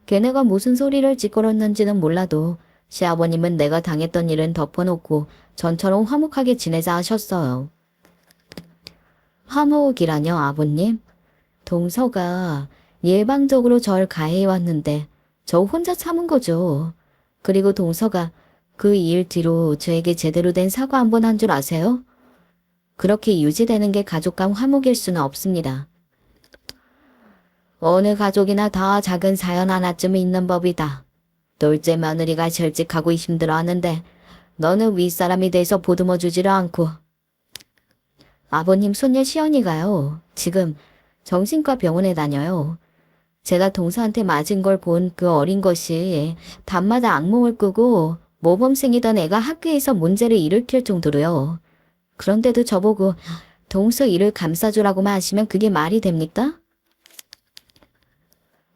걔네가 무슨 소리를 짓거렸는지는 몰라도 시아버님은 내가 당했던 일은 덮어놓고 전처럼 화목하게 지내자 하셨어요. 화목이라뇨, 아버님? 동서가 일방적으로 절 가해해왔는데 저 혼자 참은 거죠. 그리고 동서가 그 일 뒤로 저에게 제대로 된 사과 한 번 한 줄 아세요? 그렇게 유지되는 게 가족 간 화목일 수는 없습니다. 어느 가족이나 다 작은 사연 하나쯤은 있는 법이다. 둘째 며느리가 절직하고 힘들어하는데 너는 윗사람이 돼서 보듬어 주지를 않고. 아버님 손녀 시연이가요. 지금 정신과 병원에 다녀요. 제가 동서한테 맞은 걸 본 그 어린 것이 밤마다 악몽을 꾸고 모범생이던 애가 학교에서 문제를 일으킬 정도로요. 그런데도 저보고 동서 일을 감싸주라고만 하시면 그게 말이 됩니까?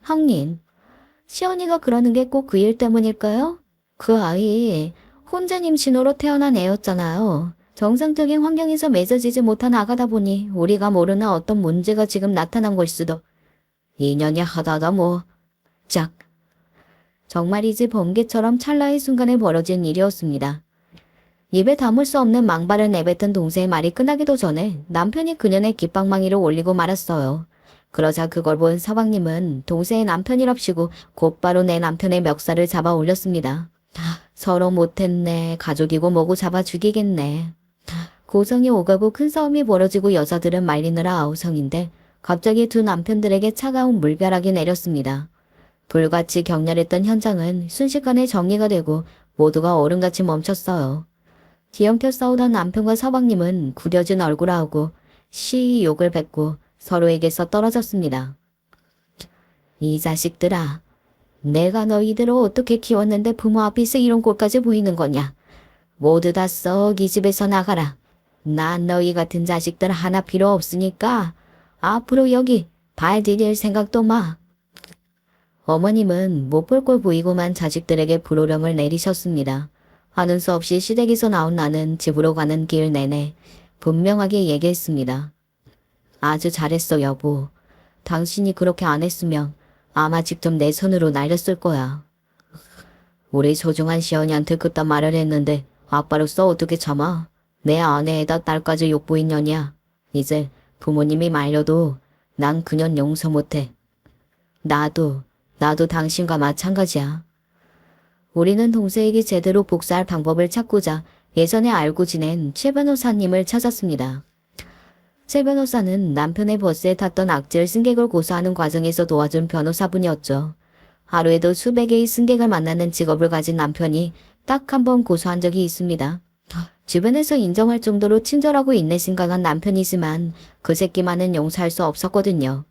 형님, 시연이가 그러는 게 꼭 그 일 때문일까요? 그 아이 혼자님 신호로 태어난 애였잖아요. 정상적인 환경에서 맺어지지 못한 아가다 보니 우리가 모르는 어떤 문제가 지금 나타난 걸 수도. 인연이 하다다 뭐. 짝. 정말이지 번개처럼 찰나의 순간에 벌어진 일이었습니다. 입에 담을 수 없는 망발을 내뱉은 동생의 말이 끝나기도 전에 남편이 그년의 깃방망이를 올리고 말았어요. 그러자 그걸 본 서방님은 동생의 남편이랍시고 곧바로 내 남편의 멱살을 잡아 올렸습니다. 서로 못했네. 가족이고 뭐고 잡아 죽이겠네. 고성이 오가고 큰 싸움이 벌어지고 여자들은 말리느라 아우성인데 갑자기 두 남편들에게 차가운 물벼락이 내렸습니다. 불같이 격렬했던 현장은 순식간에 정리가 되고 모두가 얼음같이 멈췄어요. 뒤엉켜 싸우던 남편과 서방님은 구려진 얼굴하고 시이 욕을 뱉고 서로에게서 떨어졌습니다. 이 자식들아, 내가 너희들을 어떻게 키웠는데 부모 앞에서 이런 꼴까지 보이는 거냐. 모두 다 썩 이 집에서 나가라. 난 너희 같은 자식들 하나 필요 없으니까 앞으로 여기 발 디딜 생각도 마. 어머님은 못 볼 꼴 보이고만 자식들에게 불호령을 내리셨습니다. 하는 수 없이 시댁에서 나온 나는 집으로 가는 길 내내 분명하게 얘기했습니다. 아주 잘했어 여보. 당신이 그렇게 안 했으면 아마 직접 내 손으로 날렸을 거야. 우리 소중한 시연이한테 그딴 말을 했는데 아빠로서 어떻게 참아. 내 아내에다 딸까지 욕보인 년이야. 이제 부모님이 말려도 난 그년 용서 못해. 나도 당신과 마찬가지야. 우리는 동생에게 제대로 복수할 방법을 찾고자 예전에 알고 지낸 최 변호사님을 찾았습니다. 최 변호사는 남편의 버스에 탔던 악질 승객을 고소하는 과정에서 도와준 변호사분이었죠. 하루에도 수백 개의 승객을 만나는 직업을 가진 남편이 딱 한 번 고소한 적이 있습니다. 주변에서 인정할 정도로 친절하고 인내심강한 남편이지만 그 새끼만은 용서할 수 없었거든요.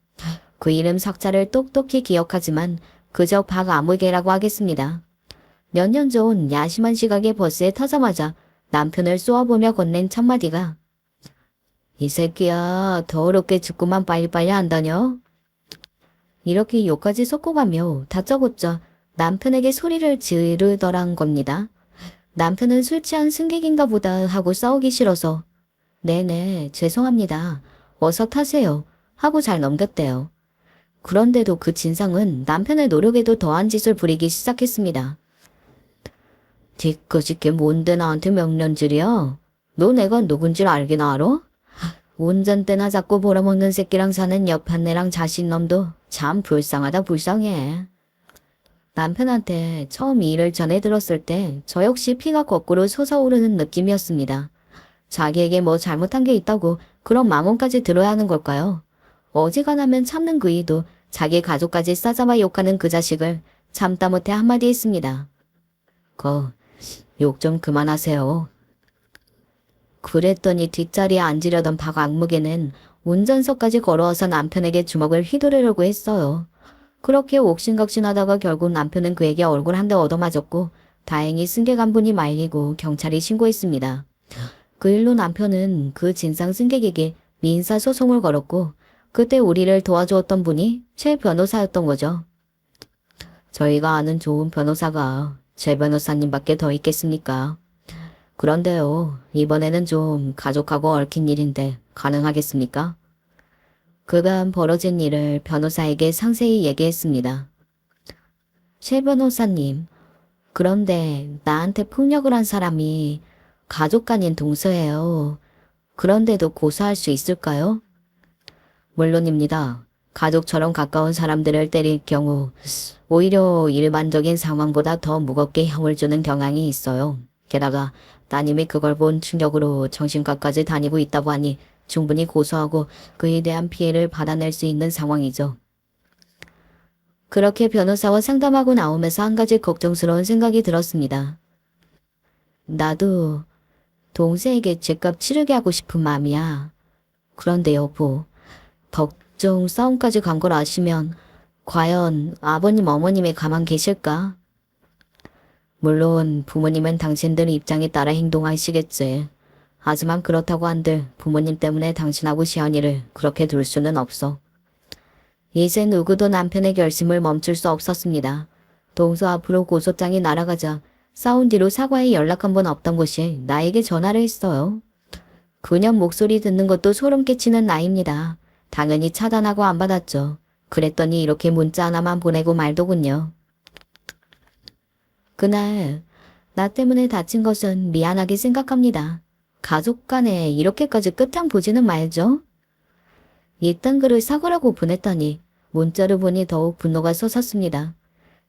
그 이름 석자를 똑똑히 기억하지만 그저 박아무개라고 하겠습니다. 몇 년 전 야심한 시각에 버스에 타자마자 남편을 쏘아보며 건넨 첫마디가 이 새끼야 더럽게 죽고만 빨리빨리 안 다녀? 이렇게 욕까지 섞어가며 다짜고짜 남편에게 소리를 지르더란 겁니다. 남편은 술 취한 승객인가 보다 하고 싸우기 싫어서 네네 죄송합니다. 어서 타세요 하고 잘 넘겼대요. 그런데도 그 진상은 남편의 노력에도 더한 짓을 부리기 시작했습니다. 뒤꺼짓게 뭔데 나한테 명령질이야? 너 내가 누군지 알긴 알아? 운전대나 잡고 벌어먹는 새끼랑 사는 옆한내랑 자신놈도 참 불쌍하다 불쌍해. 남편한테 처음 이 일을 전해 들었을 때 저 역시 피가 거꾸로 솟아오르는 느낌이었습니다. 자기에게 뭐 잘못한 게 있다고 그런 망언까지 들어야 하는 걸까요? 어지간하면 참는 그 이도 자기 가족까지 싸잡아 욕하는 그 자식을 참다 못해 한마디 했습니다. 욕 좀 그만하세요. 그랬더니 뒷자리에 앉으려던 박악무개는 운전석까지 걸어와서 남편에게 주먹을 휘두르려고 했어요. 그렇게 옥신각신하다가 결국 남편은 그에게 얼굴 한 대 얻어맞았고 다행히 승객 한 분이 말리고 경찰이 신고했습니다. 그 일로 남편은 그 진상 승객에게 민사소송을 걸었고 그때 우리를 도와주었던 분이 최 변호사였던 거죠. 저희가 아는 좋은 변호사가 최 변호사님밖에 더 있겠습니까? 그런데요, 이번에는 좀 가족하고 얽힌 일인데 가능하겠습니까? 그간 벌어진 일을 변호사에게 상세히 얘기했습니다. 최 변호사님, 그런데 나한테 폭력을 한 사람이 가족 아닌 동서예요. 그런데도 고소할 수 있을까요? 물론입니다. 가족처럼 가까운 사람들을 때릴 경우 오히려 일반적인 상황보다 더 무겁게 형을 주는 경향이 있어요. 게다가 따님이 그걸 본 충격으로 정신과까지 다니고 있다고 하니 충분히 고소하고 그에 대한 피해를 받아낼 수 있는 상황이죠. 그렇게 변호사와 상담하고 나오면서 한 가지 걱정스러운 생각이 들었습니다. 나도 동생에게 죗값 치르게 하고 싶은 마음이야. 그런데 여보, 법정 싸움까지 간 걸 아시면 과연 아버님 어머님이 가만 계실까? 물론 부모님은 당신들 입장에 따라 행동하시겠지. 하지만 그렇다고 한들 부모님 때문에 당신하고 시연이를 그렇게 둘 수는 없어. 이제 누구도 남편의 결심을 멈출 수 없었습니다. 동서 앞으로 고소장이 날아가자 싸운 뒤로 사과에 연락 한 번 없던 곳이 나에게 전화를 했어요. 그년 목소리 듣는 것도 소름 끼치는 나이입니다. 당연히 차단하고 안 받았죠. 그랬더니 이렇게 문자 하나만 보내고 말더군요. 그날 나 때문에 다친 것은 미안하게 생각합니다. 가족 간에 이렇게까지 끝장 보지는 말죠. 이딴 글을 사과라고 보냈더니 문자를 보니 더욱 분노가 솟았습니다.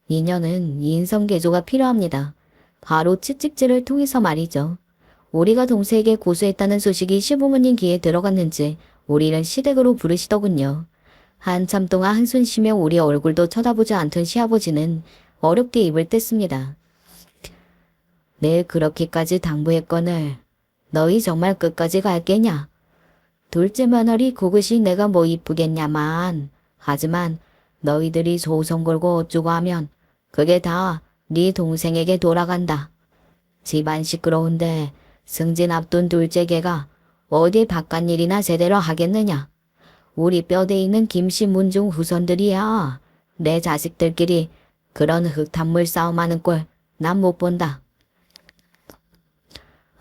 인연은 인성개조가 필요합니다. 바로 채찍질을 통해서 말이죠. 우리가 동생에게 고소했다는 소식이 시부모님 귀에 들어갔는지 우리를 시댁으로 부르시더군요. 한참 동안 한숨 쉬며 우리 얼굴도 쳐다보지 않던 시아버지는 어렵게 입을 뗐습니다. 내일 그렇게까지 당부했거늘 너희 정말 끝까지 갈게냐? 둘째 며느리 그것이 내가 뭐 이쁘겠냐만. 하지만 너희들이 소송 걸고 어쩌고 하면 그게 다 네 동생에게 돌아간다. 집안 시끄러운데 승진 앞둔 둘째 개가 어디 바깥일이나 제대로 하겠느냐. 우리 뼈대 있는 김씨 문중 후손들이야. 내 자식들끼리 그런 흙탕물 싸움하는 꼴 난 못 본다.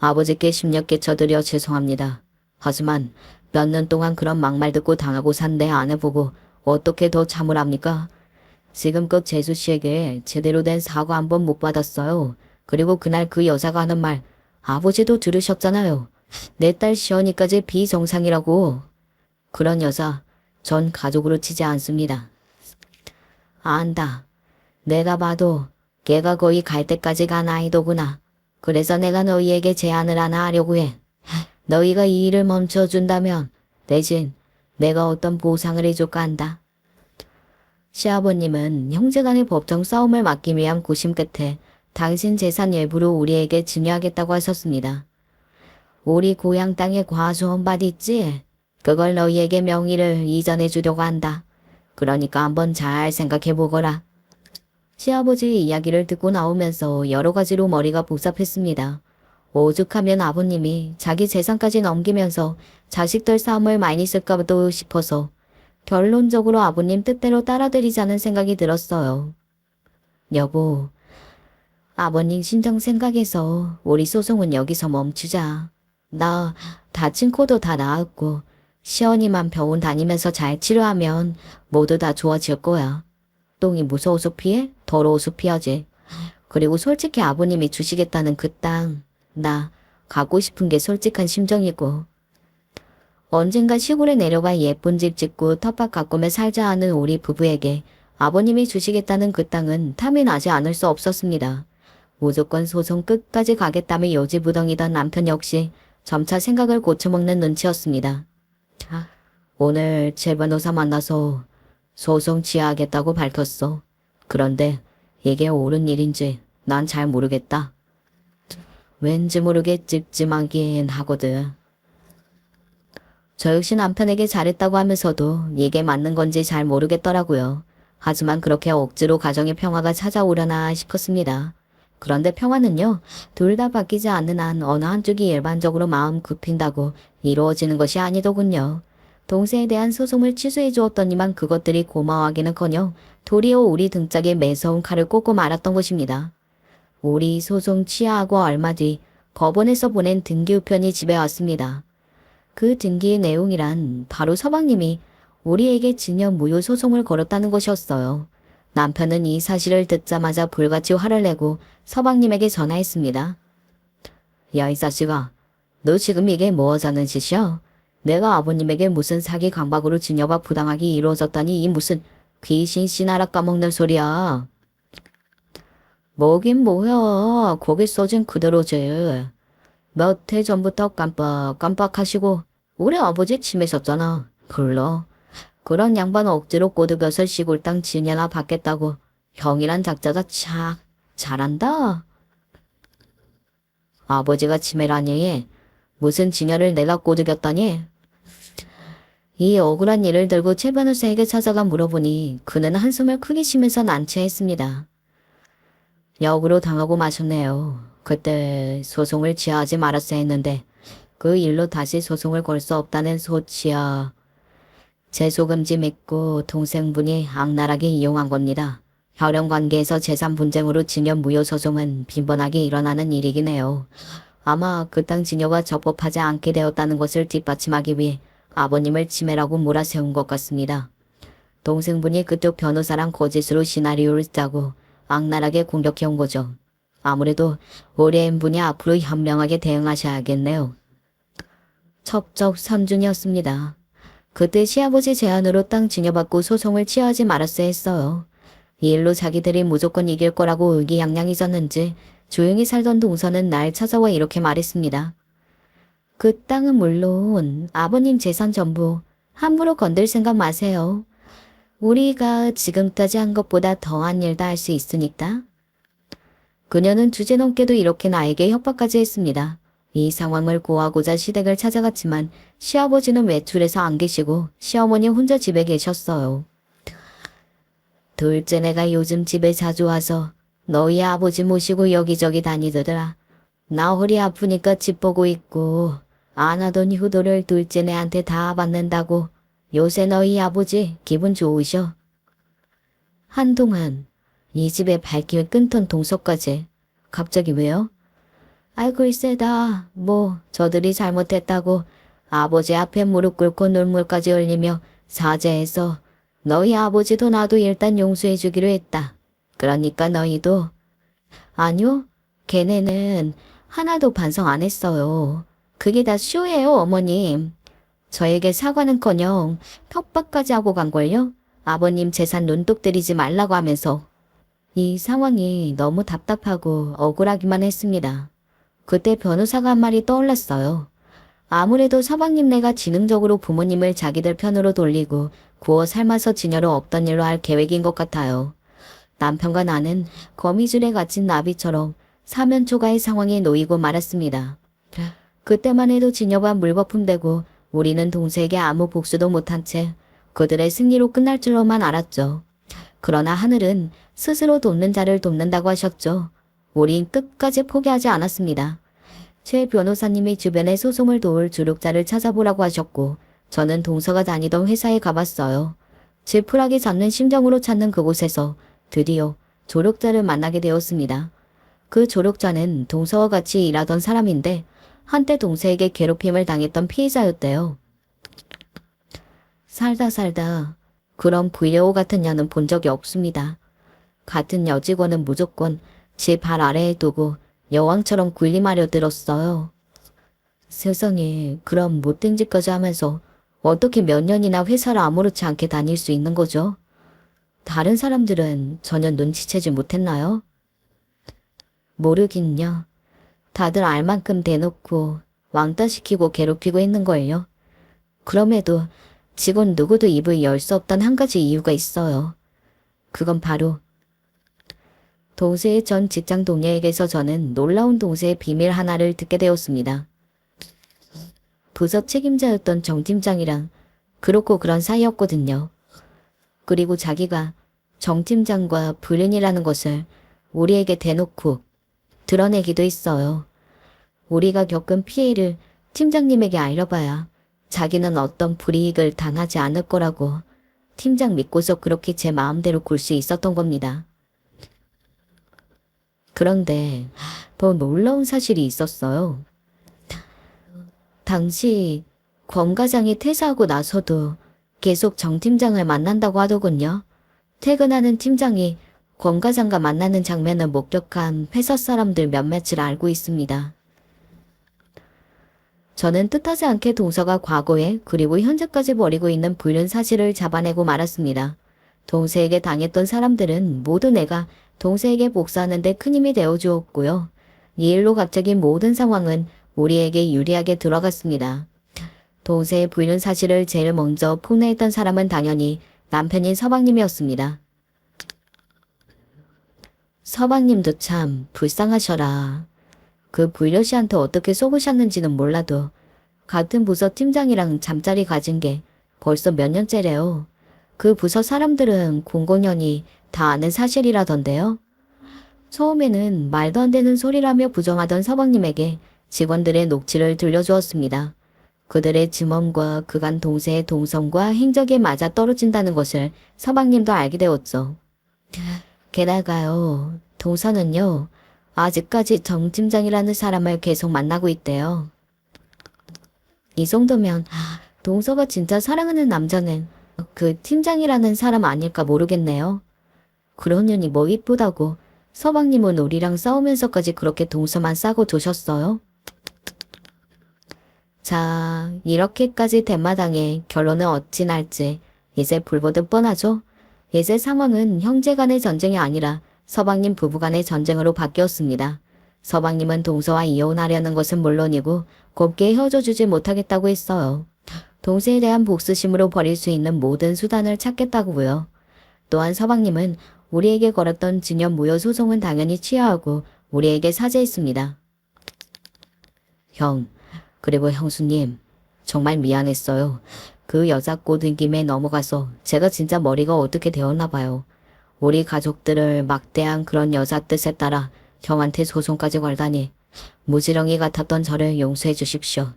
아버지께 심렵게 쳐드려 죄송합니다. 하지만 몇 년 동안 그런 막말 듣고 당하고 산 내 아내 보고 어떻게 더 참으랍니까? 지금껏 재수 씨에게 제대로 된 사과 한 번 못 받았어요. 그리고 그날 그 여자가 하는 말 아버지도 들으셨잖아요. 내 딸 시연이까지 비정상이라고. 그런 여자 전 가족으로 치지 않습니다. 안다. 내가 봐도 걔가 거의 갈 때까지 간 아이더구나. 그래서 내가 너희에게 제안을 하나 하려고 해. 너희가 이 일을 멈춰준다면 대신 내가 어떤 보상을 해줄까 한다. 시아버님은 형제간의 법정 싸움을 막기 위한 고심 끝에 당신 재산 일부를 우리에게 증여하겠다고 하셨습니다. 우리 고향 땅에 과수원 밭 있지? 그걸 너희에게 명의를 이전해 주려고 한다. 그러니까 한번 잘 생각해 보거라. 시아버지의 이야기를 듣고 나오면서 여러 가지로 머리가 복잡했습니다. 오죽하면 아버님이 자기 재산까지 넘기면서 자식들 싸움을 많이 쓸까도 싶어서 결론적으로 아버님 뜻대로 따라드리자는 생각이 들었어요. 여보, 아버님 심정 생각해서 우리 소송은 여기서 멈추자. 나 다친 코도 다 나았고 시연이만 병원 다니면서 잘 치료하면 모두 다 좋아질 거야. 똥이 무서워서 피해? 더러워서 피하지. 그리고 솔직히 아버님이 주시겠다는 그 땅, 나 갖고 싶은 게 솔직한 심정이고 언젠가 시골에 내려가 예쁜 집 짓고 텃밭 가꾸며 살자 하는 우리 부부에게 아버님이 주시겠다는 그 땅은 탐이 나지 않을 수 없었습니다. 무조건 소송 끝까지 가겠다며 요지부동이던 남편 역시 점차 생각을 고쳐먹는 눈치였습니다. 오늘 제 변호사 만나서 소송 취하하겠다고 밝혔어. 그런데 이게 옳은 일인지 난 잘 모르겠다. 왠지 모르게 찝찝하긴 하거든. 저 역시 남편에게 잘했다고 하면서도 이게 맞는 건지 잘 모르겠더라고요. 하지만 그렇게 억지로 가정의 평화가 찾아오려나 싶었습니다. 그런데 평화는요, 둘 다 바뀌지 않는 한 어느 한쪽이 일반적으로 마음 굽힌다고 이루어지는 것이 아니더군요. 동생에 대한 소송을 취소해 주었더니만 그것들이 고마워하기는커녕 도리어 우리 등짝에 매서운 칼을 꽂고 말았던 것입니다. 우리 소송 취하하고 얼마 뒤 법원에서 보낸 등기 우편이 집에 왔습니다. 그 등기의 내용이란 바로 서방님이 우리에게 증여 무효 소송을 걸었다는 것이었어요. 남편은 이 사실을 듣자마자 불같이 화를 내고 서방님에게 전화했습니다. 야, 이 자식아, 너 지금 이게 뭐 하자는 짓이야? 내가 아버님에게 무슨 사기 강박으로 지녀봐 부당하게 이루어졌다니 이 무슨 귀신 씨나라 까먹는 소리야. 뭐긴 뭐야. 거기 써진 그대로지. 몇 해 전부터 깜빡깜빡하시고 우리 아버지 치매셨잖아. 불러. 그런 양반 억지로 꼬드겨서 시골 땅 지내나 받겠다고. 형이란 작자가 참 잘한다. 아버지가 치매라니. 무슨 지녀를 내가 꼬드겼다니. 이 억울한 일을 들고 최 변호사에게 찾아가 물어보니 그는 한숨을 크게 쉬면서 난처했습니다. 역으로 당하고 마셨네요. 그때 소송을 취하지 말았어야 했는데 그 일로 다시 소송을 걸 수 없다는 소치야. 재소금지 믿고 동생분이 악랄하게 이용한 겁니다. 혈연 관계에서 재산 분쟁으로 징역 무효 소송은 빈번하게 일어나는 일이긴 해요. 아마 그 땅 증여가 적법하지 않게 되었다는 것을 뒷받침하기 위해 아버님을 치매라고 몰아세운 것 같습니다. 동생분이 그쪽 변호사랑 거짓으로 시나리오를 짜고 악랄하게 공격해온 거죠. 아무래도 올해인 분이 앞으로 현명하게 대응하셔야겠네요. 첩적선중이었습니다. 그때 시아버지 제안으로 땅 증여받고 소송을 취하지 말았어야 했어요. 이 일로 자기들이 무조건 이길 거라고 의기양양해졌는지 조용히 살던 동서는 날 찾아와 이렇게 말했습니다. 그 땅은 물론 아버님 재산 전부 함부로 건들 생각 마세요. 우리가 지금까지 한 것보다 더한 일도 할 수 있으니까. 그녀는 주제넘게도 이렇게 나에게 협박까지 했습니다. 이 상황을 고하고자 시댁을 찾아갔지만 시아버지는 외출해서 안 계시고 시어머니 혼자 집에 계셨어요. 둘째내가 요즘 집에 자주 와서 너희 아버지 모시고 여기저기 다니더라. 나 허리 아프니까 집 보고 있고 안 하던 효도를 둘째내한테 다 받는다고. 요새 너희 아버지 기분 좋으셔? 한동안 이 집에 발길을 끊던 동서까지 갑자기 왜요? 아이 글쎄다. 뭐 저들이 잘못했다고 아버지 앞에 무릎 꿇고 눈물까지 흘리며 사죄해서 너희 아버지도 나도 일단 용서해 주기로 했다. 그러니까 너희도. 아니요. 걔네는 하나도 반성 안 했어요. 그게 다 쇼예요, 어머님. 저에게 사과는커녕 협박까지 하고 간걸요? 아버님 재산 눈독 들이지 말라고 하면서. 이 상황이 너무 답답하고 억울하기만 했습니다. 그때 변호사가 한 말이 떠올랐어요. 아무래도 서방님네가 지능적으로 부모님을 자기들 편으로 돌리고 구워 삶아서 진여로 없던 일로 할 계획인 것 같아요. 남편과 나는 거미줄에 갇힌 나비처럼 사면초가의 상황에 놓이고 말았습니다. 그때만 해도 진여가 물거품되고 우리는 동생에게 아무 복수도 못한 채 그들의 승리로 끝날 줄로만 알았죠. 그러나 하늘은 스스로 돕는 자를 돕는다고 하셨죠. 우린 끝까지 포기하지 않았습니다. 최 변호사님이 주변에 소송을 도울 조력자를 찾아보라고 하셨고 저는 동서가 다니던 회사에 가봤어요. 질풀하게 잡는 심정으로 찾는 그곳에서 드디어 조력자를 만나게 되었습니다. 그 조력자는 동서와 같이 일하던 사람인데 한때 동서에게 괴롭힘을 당했던 피해자였대요. 살다 그런 불려오 같은 년은 본 적이 없습니다. 같은 여직원은 무조건 제 발 아래에 두고 여왕처럼 군림하려 들었어요. 세상에 그런 못된 짓까지 하면서 어떻게 몇 년이나 회사를 아무렇지 않게 다닐 수 있는 거죠? 다른 사람들은 전혀 눈치채지 못했나요? 모르긴요. 다들 알 만큼 대놓고 왕따시키고 괴롭히고 있는걸요. 그럼에도 직원 누구도 입을 열 수 없던 한 가지 이유가 있어요. 그건 바로 동세의 전 직장 동료에게서 저는 놀라운 동세의 비밀 하나를 듣게 되었습니다. 부서 책임자였던 정 팀장이랑 그렇고 그런 사이였거든요. 그리고 자기가 정 팀장과 불륜이라는 것을 우리에게 대놓고 드러내기도 했어요. 우리가 겪은 피해를 팀장님에게 알려봐야 자기는 어떤 불이익을 당하지 않을 거라고 팀장 믿고서 그렇게 제 마음대로 굴 수 있었던 겁니다. 그런데 더 놀라운 사실이 있었어요. 당시 권 과장이 퇴사하고 나서도 계속 정 팀장을 만난다고 하더군요. 퇴근하는 팀장이 권 과장과 만나는 장면을 목격한 회사 사람들 몇몇을 알고 있습니다. 저는 뜻하지 않게 동서가 과거에 그리고 현재까지 벌이고 있는 불륜 사실을 잡아내고 말았습니다. 동서에게 당했던 사람들은 모두 내가 동서에게 복수하는 데 큰 힘이 되어 주었고요. 이 일로 갑자기 모든 상황은 우리에게 유리하게 들어갔습니다. 동서의 불륜 사실을 제일 먼저 폭로했던 사람은 당연히 남편인 서방님이었습니다. 서방님도 참 불쌍하셔라. 그 불려씨한테 어떻게 속으셨는지는 몰라도 같은 부서 팀장이랑 잠자리 가진 게 벌써 몇 년째래요. 그 부서 사람들은 공공연히 다 아는 사실이라던데요. 처음에는 말도 안 되는 소리라며 부정하던 서방님에게 직원들의 녹취를 들려주었습니다. 그들의 증언과 그간 동생의 동선과 행적에 맞아 떨어진다는 것을 서방님도 알게 되었죠. 게다가요, 동선은요, 아직까지 정 팀장이라는 사람을 계속 만나고 있대요. 이 정도면 동서가 진짜 사랑하는 남자는 그 팀장이라는 사람 아닐까 모르겠네요. 그러느니 뭐 이쁘다고 서방님은 우리랑 싸우면서까지 그렇게 동서만 싸고 두셨어요? 자, 이렇게까지 된마당에 결론은 어찌 날지 이제 불보듯 뻔하죠? 이제 상황은 형제 간의 전쟁이 아니라 서방님 부부 간의 전쟁으로 바뀌었습니다. 서방님은 동서와 이혼하려는 것은 물론이고 곱게 헤어져주지 못하겠다고 했어요. 동서에 대한 복수심으로 벌일 수 있는 모든 수단을 찾겠다고요. 또한 서방님은 우리에게 걸었던 증여 무효 소송은 당연히 취하하고 우리에게 사죄했습니다. 형, 그리고 형수님, 정말 미안했어요. 그 여자 꼬든 김에 넘어가서 제가 진짜 머리가 어떻게 되었나 봐요. 우리 가족들을 막대한 그런 여자 뜻에 따라 형한테 소송까지 걸다니 무지렁이 같았던 저를 용서해 주십시오.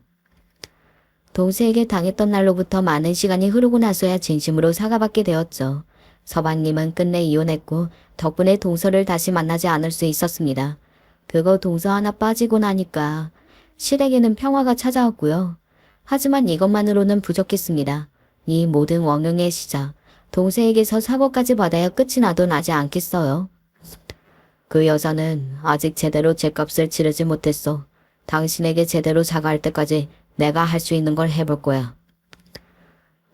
동서에게 당했던 날로부터 많은 시간이 흐르고 나서야 진심으로 사과받게 되었죠. 서방님은 끝내 이혼했고 덕분에 동서를 다시 만나지 않을 수 있었습니다. 그거 동서 하나 빠지고 나니까 실에게는 평화가 찾아왔고요. 하지만 이것만으로는 부족했습니다. 이 모든 원흉의 시작, 동서에게서 사고까지 받아야 끝이 나도 나지 않겠어요. 그 여자는 아직 제대로 죗값을 치르지 못했어. 당신에게 제대로 사과할 때까지 내가 할 수 있는 걸 해볼 거야.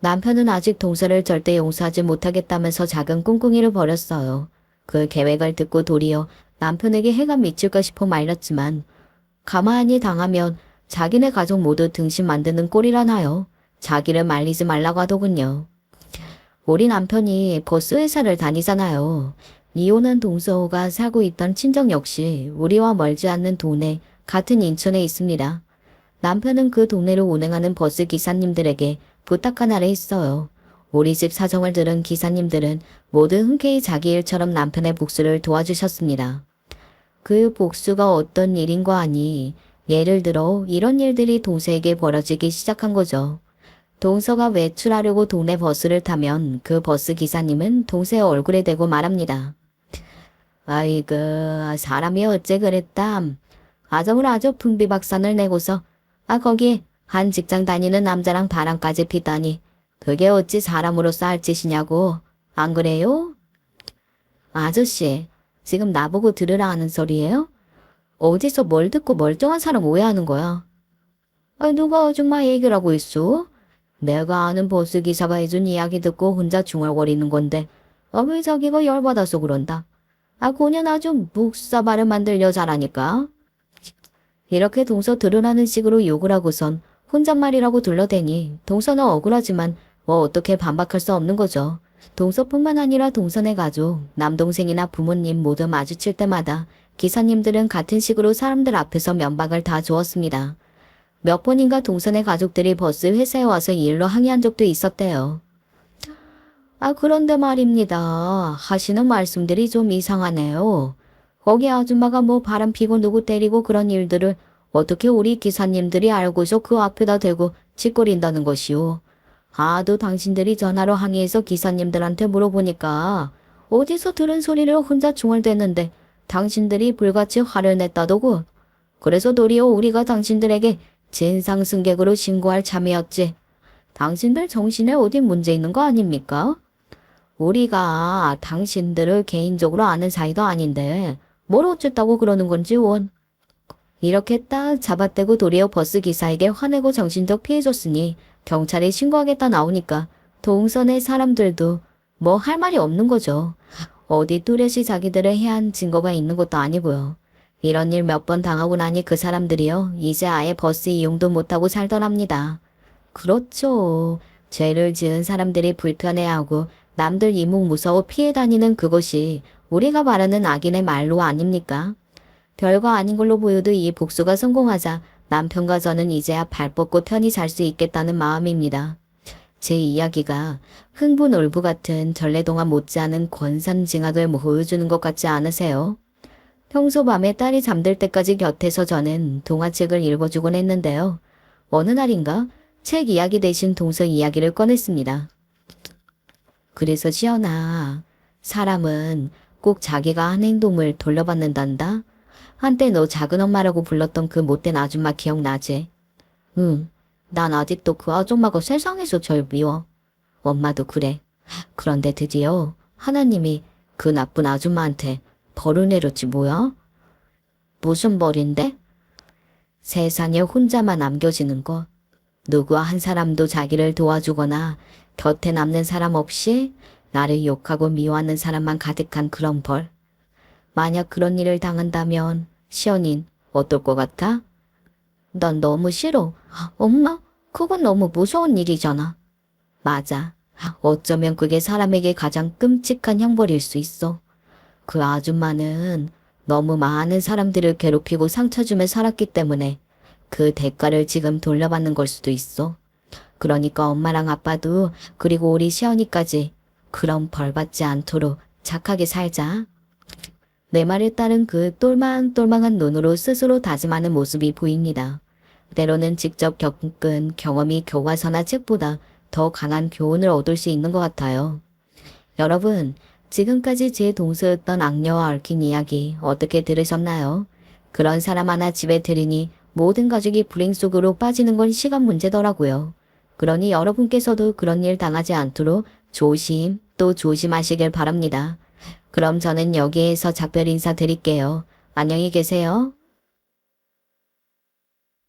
남편은 아직 동서를 절대 용서하지 못하겠다면서 작은 꿍꿍이를 벌였어요. 그 계획을 듣고 도리어 남편에게 해가 미칠까 싶어 말렸지만 가만히 당하면 자기네 가족 모두 등신 만드는 꼴이라나요. 자기를 말리지 말라고 하더군요. 우리 남편이 버스 회사를 다니잖아요. 이혼한 동서가 살고 있던 친정 역시 우리와 멀지 않는 동네 같은 인천에 있습니다. 남편은 그 동네로 운행하는 버스 기사님들에게 부탁 하나를 했어요. 우리 집 사정을 들은 기사님들은 모두 흔쾌히 자기 일처럼 남편의 복수를 도와주셨습니다. 그 복수가 어떤 일인가 하니 예를 들어 이런 일들이 동서에게 벌어지기 시작한 거죠. 동서가 외출하려고 동네 버스를 타면 그 버스 기사님은 동서의 얼굴에 대고 말합니다. 아이고, 사람이 어째 그랬담. 아정을 아주 풍비박산을 내고서 거기 한 직장 다니는 남자랑 바람까지 피다니 그게 어찌 사람으로서 할 짓이냐고. 안 그래요? 아저씨, 지금 나보고 들으라 하는 소리예요? 어디서 뭘 듣고 멀쩡한 사람 오해하는 거야? 누가 아줌마 얘기를 하고 있어? 내가 아는 버스기사가 해준 이야기 듣고 혼자 중얼거리는 건데 왜 자기가 열받아서 그런다. 그년 아주 묵사발을 만들 여자라니까. 이렇게 동서 들으라는 식으로 욕을 하고선 혼잣말이라고 둘러대니 동서는 억울하지만 뭐 어떻게 반박할 수 없는 거죠. 동서뿐만 아니라 동서의 가족, 남동생이나 부모님 모두 마주칠 때마다 기사님들은 같은 식으로 사람들 앞에서 면박을 다 주었습니다. 몇 번인가 동서의 가족들이 버스 회사에 와서 이 일로 항의한 적도 있었대요. 그런데 말입니다. 하시는 말씀들이 좀 이상하네요. 거기 아줌마가 뭐 바람 피고 누구 때리고 그런 일들을 어떻게 우리 기사님들이 알고서 그 앞에다 대고 짓거린다는 것이오. 또 당신들이 전화로 항의해서 기사님들한테 물어보니까 어디서 들은 소리를 혼자 중얼댔는데 당신들이 불같이 화를 냈다더고. 그래서 도리어 우리가 당신들에게 진상승객으로 신고할 참이었지. 당신들 정신에 어디 문제 있는 거 아닙니까? 우리가 당신들을 개인적으로 아는 사이도 아닌데 뭘 어쨌다고 그러는 건지 원. 이렇게 딱 잡아떼고 도리어 버스 기사에게 화내고 정신적 피해 줬으니 경찰에 신고하겠다 나오니까 동선의 사람들도 뭐 할 말이 없는 거죠. 어디 뚜렷이 자기들의 해한 증거가 있는 것도 아니고요. 이런 일 몇 번 당하고 나니 그 사람들이요. 이제 아예 버스 이용도 못하고 살더랍니다. 그렇죠. 죄를 지은 사람들이 불편해하고 남들 이목 무서워 피해 다니는 그것이 우리가 말하는 악인의 말로 아닙니까? 별거 아닌 걸로 보여도 이 복수가 성공하자 남편과 저는 이제야 발 뻗고 편히 잘 수 있겠다는 마음입니다. 제 이야기가 흥부놀부 같은 전래동화 못지않은 권선징악을 보여주는 것 같지 않으세요? 평소 밤에 딸이 잠들 때까지 곁에서 저는 동화책을 읽어주곤 했는데요. 어느 날인가 책 이야기 대신 동서 이야기를 꺼냈습니다. 그래서 시연아, 사람은 꼭 자기가 한 행동을 돌려받는단다. 한때 너 작은 엄마라고 불렀던 그 못된 아줌마 기억나지? 응, 난 아직도 그 아줌마가 세상에서 제일 미워. 엄마도 그래. 그런데 드디어 하나님이 그 나쁜 아줌마한테 벌을 내렸지 뭐야? 무슨 벌인데? 세상에 혼자만 남겨지는 거. 누구 한 사람도 자기를 도와주거나 곁에 남는 사람 없이 나를 욕하고 미워하는 사람만 가득한 그런 벌. 만약 그런 일을 당한다면 시연인 어떨 것 같아? 난 너무 싫어. 엄마, 그건 너무 무서운 일이잖아. 맞아. 어쩌면 그게 사람에게 가장 끔찍한 형벌일 수 있어. 그 아줌마는 너무 많은 사람들을 괴롭히고 상처 주며 살았기 때문에 그 대가를 지금 돌려받는 걸 수도 있어. 그러니까 엄마랑 아빠도 그리고 우리 시연이까지 그런 벌 받지 않도록 착하게 살자. 내 말에 따른 그 똘망똘망한 눈으로 스스로 다짐하는 모습이 보입니다. 때로는 직접 겪은 경험이 교과서나 책보다 더 강한 교훈을 얻을 수 있는 것 같아요. 여러분, 지금까지 제 동서였던 악녀와 얽힌 이야기 어떻게 들으셨나요? 그런 사람 하나 집에 들이니 모든 가족이 불행 속으로 빠지는 건 시간 문제더라고요. 그러니 여러분께서도 그런 일 당하지 않도록 조심 또 조심하시길 바랍니다. 그럼 저는 여기에서 작별 인사 드릴게요. 안녕히 계세요.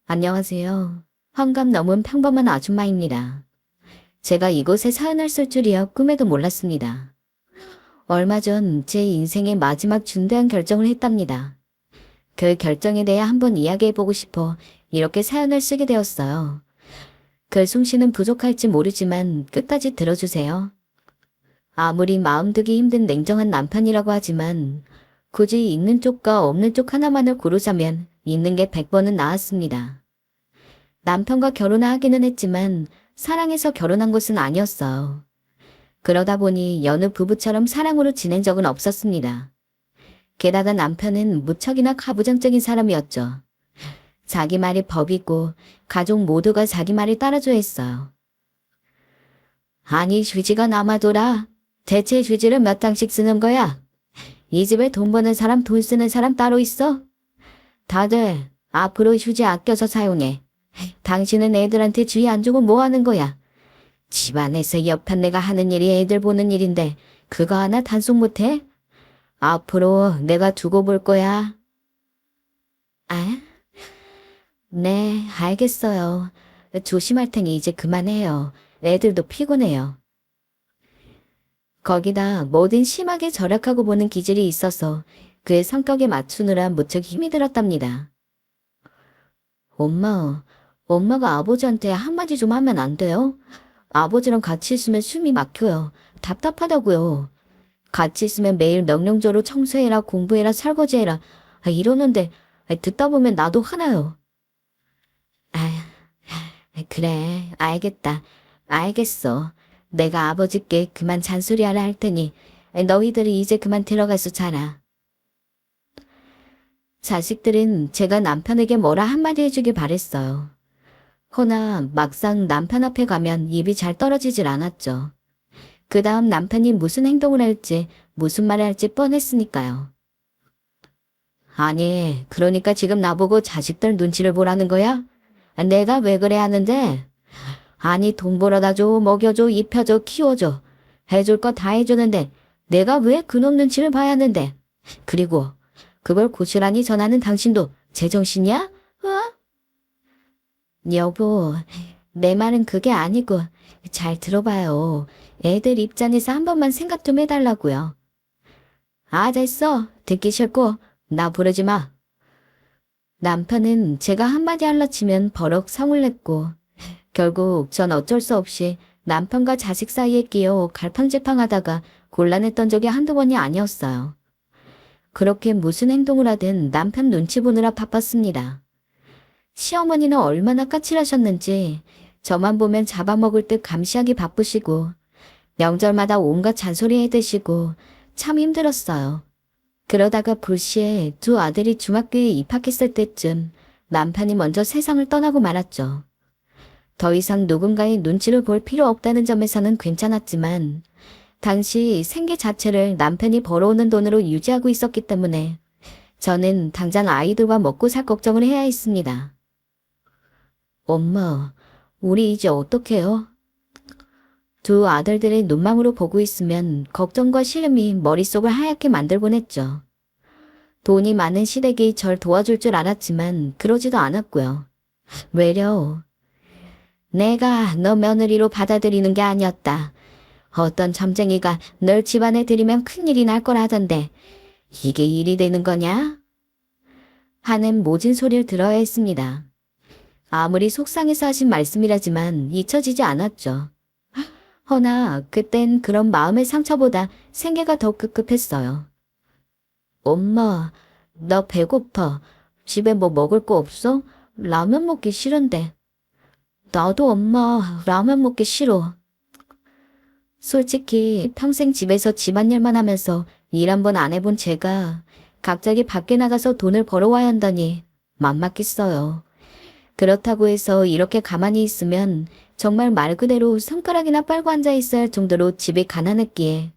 안녕하세요. 환갑 넘은 평범한 아줌마입니다. 제가 이곳에 사연을 쓸 줄이야 꿈에도 몰랐습니다. 얼마 전 제 인생의 마지막 중대한 결정을 했답니다. 그 결정에 대해 한번 이야기해보고 싶어 이렇게 사연을 쓰게 되었어요. 글 솜씨는 부족할지 모르지만 끝까지 들어주세요. 아무리 마음 두기 힘든 냉정한 남편이라고 하지만 굳이 있는 쪽과 없는 쪽 하나만을 고르자면 있는 게 100번은 나았습니다. 남편과 결혼을 하기는 했지만 사랑해서 결혼한 것은 아니었어요. 그러다 보니 여느 부부처럼 사랑으로 지낸 적은 없었습니다. 게다가 남편은 무척이나 가부장적인 사람이었죠. 자기 말이 법이고 가족 모두가 자기 말을 따라줘야 했어요. 아니 휴지가 남아돌아. 대체 휴지를 몇 장씩 쓰는 거야? 이 집에 돈 버는 사람 돈 쓰는 사람 따로 있어? 다들 앞으로 휴지 아껴서 사용해. 당신은 애들한테 주의 안 주고 뭐 하는 거야? 집안에서 옆한 내가 하는 일이 애들 보는 일인데 그거 하나 단속 못해? 앞으로 내가 두고 볼 거야. 아? 네, 알겠어요. 조심할 테니 이제 그만해요. 애들도 피곤해요. 거기다 뭐든 심하게 절약하고 보는 기질이 있어서 그의 성격에 맞추느라 무척 힘이 들었답니다. 엄마가 아버지한테 한마디 좀 하면 안 돼요? 아버지랑 같이 있으면 숨이 막혀요. 답답하다고요. 같이 있으면 매일 명령조로 청소해라, 공부해라, 설거지해라 이러는데 듣다 보면 나도 화나요. 그래, 알겠다. 알겠어. 내가 아버지께 그만 잔소리하라 할 테니 너희들이 이제 그만 들어가서 자라. 자식들은 제가 남편에게 뭐라 한마디 해주길 바랬어요. 허나 막상 남편 앞에 가면 입이 잘 떨어지질 않았죠. 그 다음 남편이 무슨 행동을 할지 무슨 말을 할지 뻔했으니까요. 아니, 그러니까 지금 나보고 자식들 눈치를 보라는 거야? 내가 왜 그래 하는데? 아니, 돈 벌어다 줘, 먹여줘, 입혀줘, 키워줘. 해줄 거 다 해주는데 내가 왜 그놈 눈치를 봐야 하는데? 그리고 그걸 고스란히 전하는 당신도 제정신이야? 여보, 내 말은 그게 아니고 잘 들어봐요. 애들 입장에서 한 번만 생각 좀 해달라고요. 아, 됐어. 듣기 싫고 나 부르지 마. 남편은 제가 한마디 할라치면 버럭 성을 냈고 결국 전 어쩔 수 없이 남편과 자식 사이에 끼어 갈팡질팡하다가 곤란했던 적이 한두 번이 아니었어요. 그렇게 무슨 행동을 하든 남편 눈치 보느라 바빴습니다. 시어머니는 얼마나 까칠하셨는지 저만 보면 잡아먹을 듯 감시하기 바쁘시고 명절마다 온갖 잔소리 해대시고 참 힘들었어요. 그러다가 불시에 두 아들이 중학교에 입학했을 때쯤 남편이 먼저 세상을 떠나고 말았죠. 더 이상 누군가의 눈치를 볼 필요 없다는 점에서는 괜찮았지만 당시 생계 자체를 남편이 벌어오는 돈으로 유지하고 있었기 때문에 저는 당장 아이들과 먹고 살 걱정을 해야 했습니다. 엄마, 우리 이제 어떡해요? 두 아들들의 눈망으로 보고 있으면 걱정과 시름이 머릿속을 하얗게 만들곤 했죠. 돈이 많은 시댁이 절 도와줄 줄 알았지만 그러지도 않았고요. 외려 내가 너 며느리로 받아들이는 게 아니었다. 어떤 점쟁이가 널 집안에 들이면 큰일이 날 거라던데 이게 일이 되는 거냐? 하는 모진 소리를 들어야 했습니다. 아무리 속상해서 하신 말씀이라지만 잊혀지지 않았죠. 허나 그땐 그런 마음의 상처보다 생계가 더 급급했어요. 엄마, 나 배고파. 집에 뭐 먹을 거 없어? 라면 먹기 싫은데. 나도 엄마, 라면 먹기 싫어. 솔직히 평생 집에서 집안일만 하면서 일 한 번 안 해본 제가 갑자기 밖에 나가서 돈을 벌어와야 한다니 맘 맞겠어요. 그렇다고 해서 이렇게 가만히 있으면 정말 말 그대로 손가락이나 빨고 앉아 있어야 할 정도로 집이 가난했기에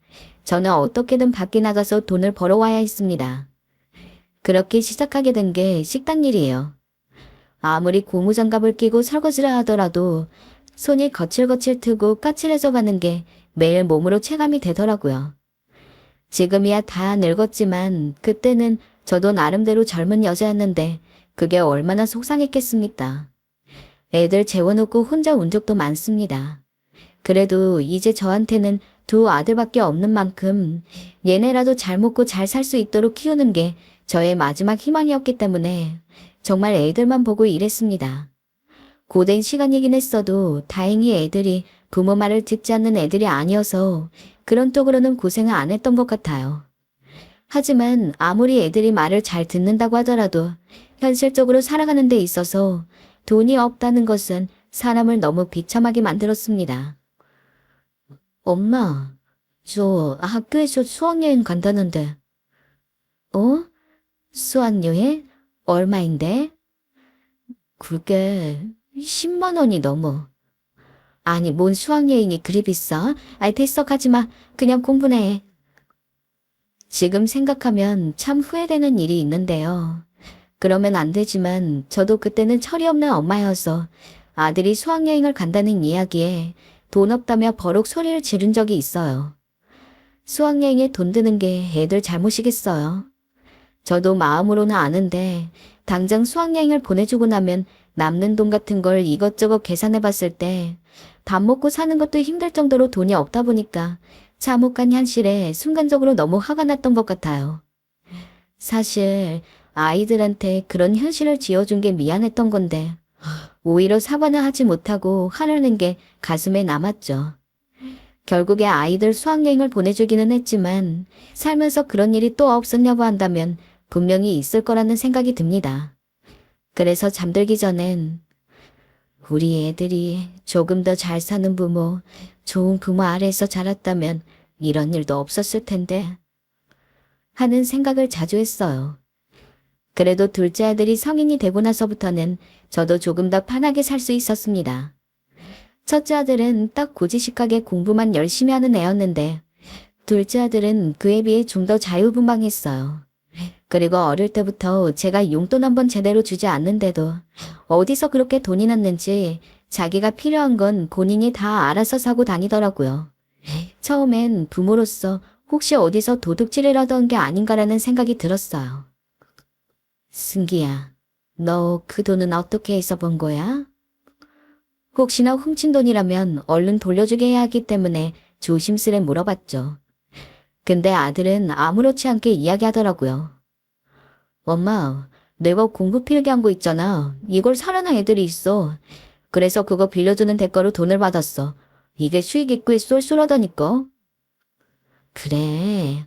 저는 어떻게든 밖에 나가서 돈을 벌어와야 했습니다. 그렇게 시작하게 된 게 식당 일이에요. 아무리 고무장갑을 끼고 설거지를 하더라도 손이 거칠거칠 트고 까칠해져 가는 게 매일 몸으로 체감이 되더라고요. 지금이야 다 늙었지만 그때는 저도 나름대로 젊은 여자였는데 그게 얼마나 속상했겠습니까. 애들 재워놓고 혼자 운 적도 많습니다. 그래도 이제 저한테는 두 아들밖에 없는 만큼 얘네라도 잘 먹고 잘 살 수 있도록 키우는 게 저의 마지막 희망이었기 때문에 정말 애들만 보고 일했습니다. 고된 시간이긴 했어도 다행히 애들이 부모 말을 듣지 않는 애들이 아니어서 그런 쪽으로는 고생을 안 했던 것 같아요. 하지만 아무리 애들이 말을 잘 듣는다고 하더라도 현실적으로 살아가는 데 있어서 돈이 없다는 것은 사람을 너무 비참하게 만들었습니다. 엄마, 저 학교에서 수학여행 간다는데. 어? 수학여행? 얼마인데? 그게 10만 원이 넘어. 아니, 뭔 수학여행이 그리 비싸? 아이, 됐어, 가지마. 그냥 공부나 해. 지금 생각하면 참 후회되는 일이 있는데요. 그러면 안 되지만 저도 그때는 철이 없는 엄마여서 아들이 수학여행을 간다는 이야기에 돈 없다며 버럭 소리를 지른 적이 있어요. 수학여행에 돈 드는 게 애들 잘못이겠어요. 저도 마음으로는 아는데 당장 수학여행을 보내주고 나면 남는 돈 같은 걸 이것저것 계산해 봤을 때 밥 먹고 사는 것도 힘들 정도로 돈이 없다 보니까 참혹한 현실에 순간적으로 너무 화가 났던 것 같아요. 사실 아이들한테 그런 현실을 지어준 게 미안했던 건데 오히려 사과는 하지 못하고 화를 낸 게 가슴에 남았죠. 결국에 아이들 수학여행을 보내주기는 했지만 살면서 그런 일이 또 없었냐고 한다면 분명히 있을 거라는 생각이 듭니다. 그래서 잠들기 전엔 우리 애들이 조금 더 잘 사는 부모, 좋은 부모 아래에서 자랐다면 이런 일도 없었을 텐데 하는 생각을 자주 했어요. 그래도 둘째 아들이 성인이 되고 나서부터는 저도 조금 더 편하게 살 수 있었습니다. 첫째 아들은 딱 고지식하게 공부만 열심히 하는 애였는데 둘째 아들은 그에 비해 좀 더 자유분방했어요. 그리고 어릴 때부터 제가 용돈 한번 제대로 주지 않는데도 어디서 그렇게 돈이 났는지 자기가 필요한 건 본인이 다 알아서 사고 다니더라고요. 처음엔 부모로서 혹시 어디서 도둑질을 하던 게 아닌가라는 생각이 들었어요. 승기야, 너 그 돈은 어떻게 해서 번 거야? 혹시나 훔친 돈이라면 얼른 돌려주게 해야 하기 때문에 조심스레 물어봤죠. 근데 아들은 아무렇지 않게 이야기하더라고요. 엄마, 내가 공부 필기한 거 있잖아. 이걸 사려는 애들이 있어. 그래서 그거 빌려주는 대가로 돈을 받았어. 이게 수익이 꽤 쏠쏠하다니까. 그래.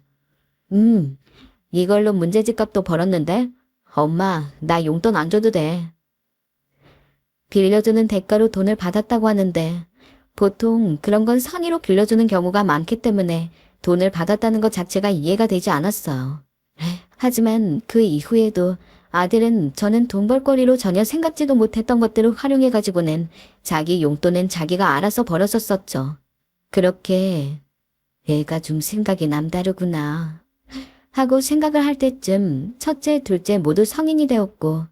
이걸로 문제집 값도 벌었는데? 엄마, 나 용돈 안 줘도 돼. 빌려주는 대가로 돈을 받았다고 하는데 보통 그런 건 선의로 빌려주는 경우가 많기 때문에 돈을 받았다는 것 자체가 이해가 되지 않았어요. 하지만 그 이후에도 아들은 저는 돈 벌거리로 전혀 생각지도 못했던 것들을 활용해가지고는 자기 용돈은 자기가 알아서 벌었었었죠. 그렇게 애가 좀 생각이 남다르구나 하고 생각을 할 때쯤 첫째, 둘째 모두 성인이 되었고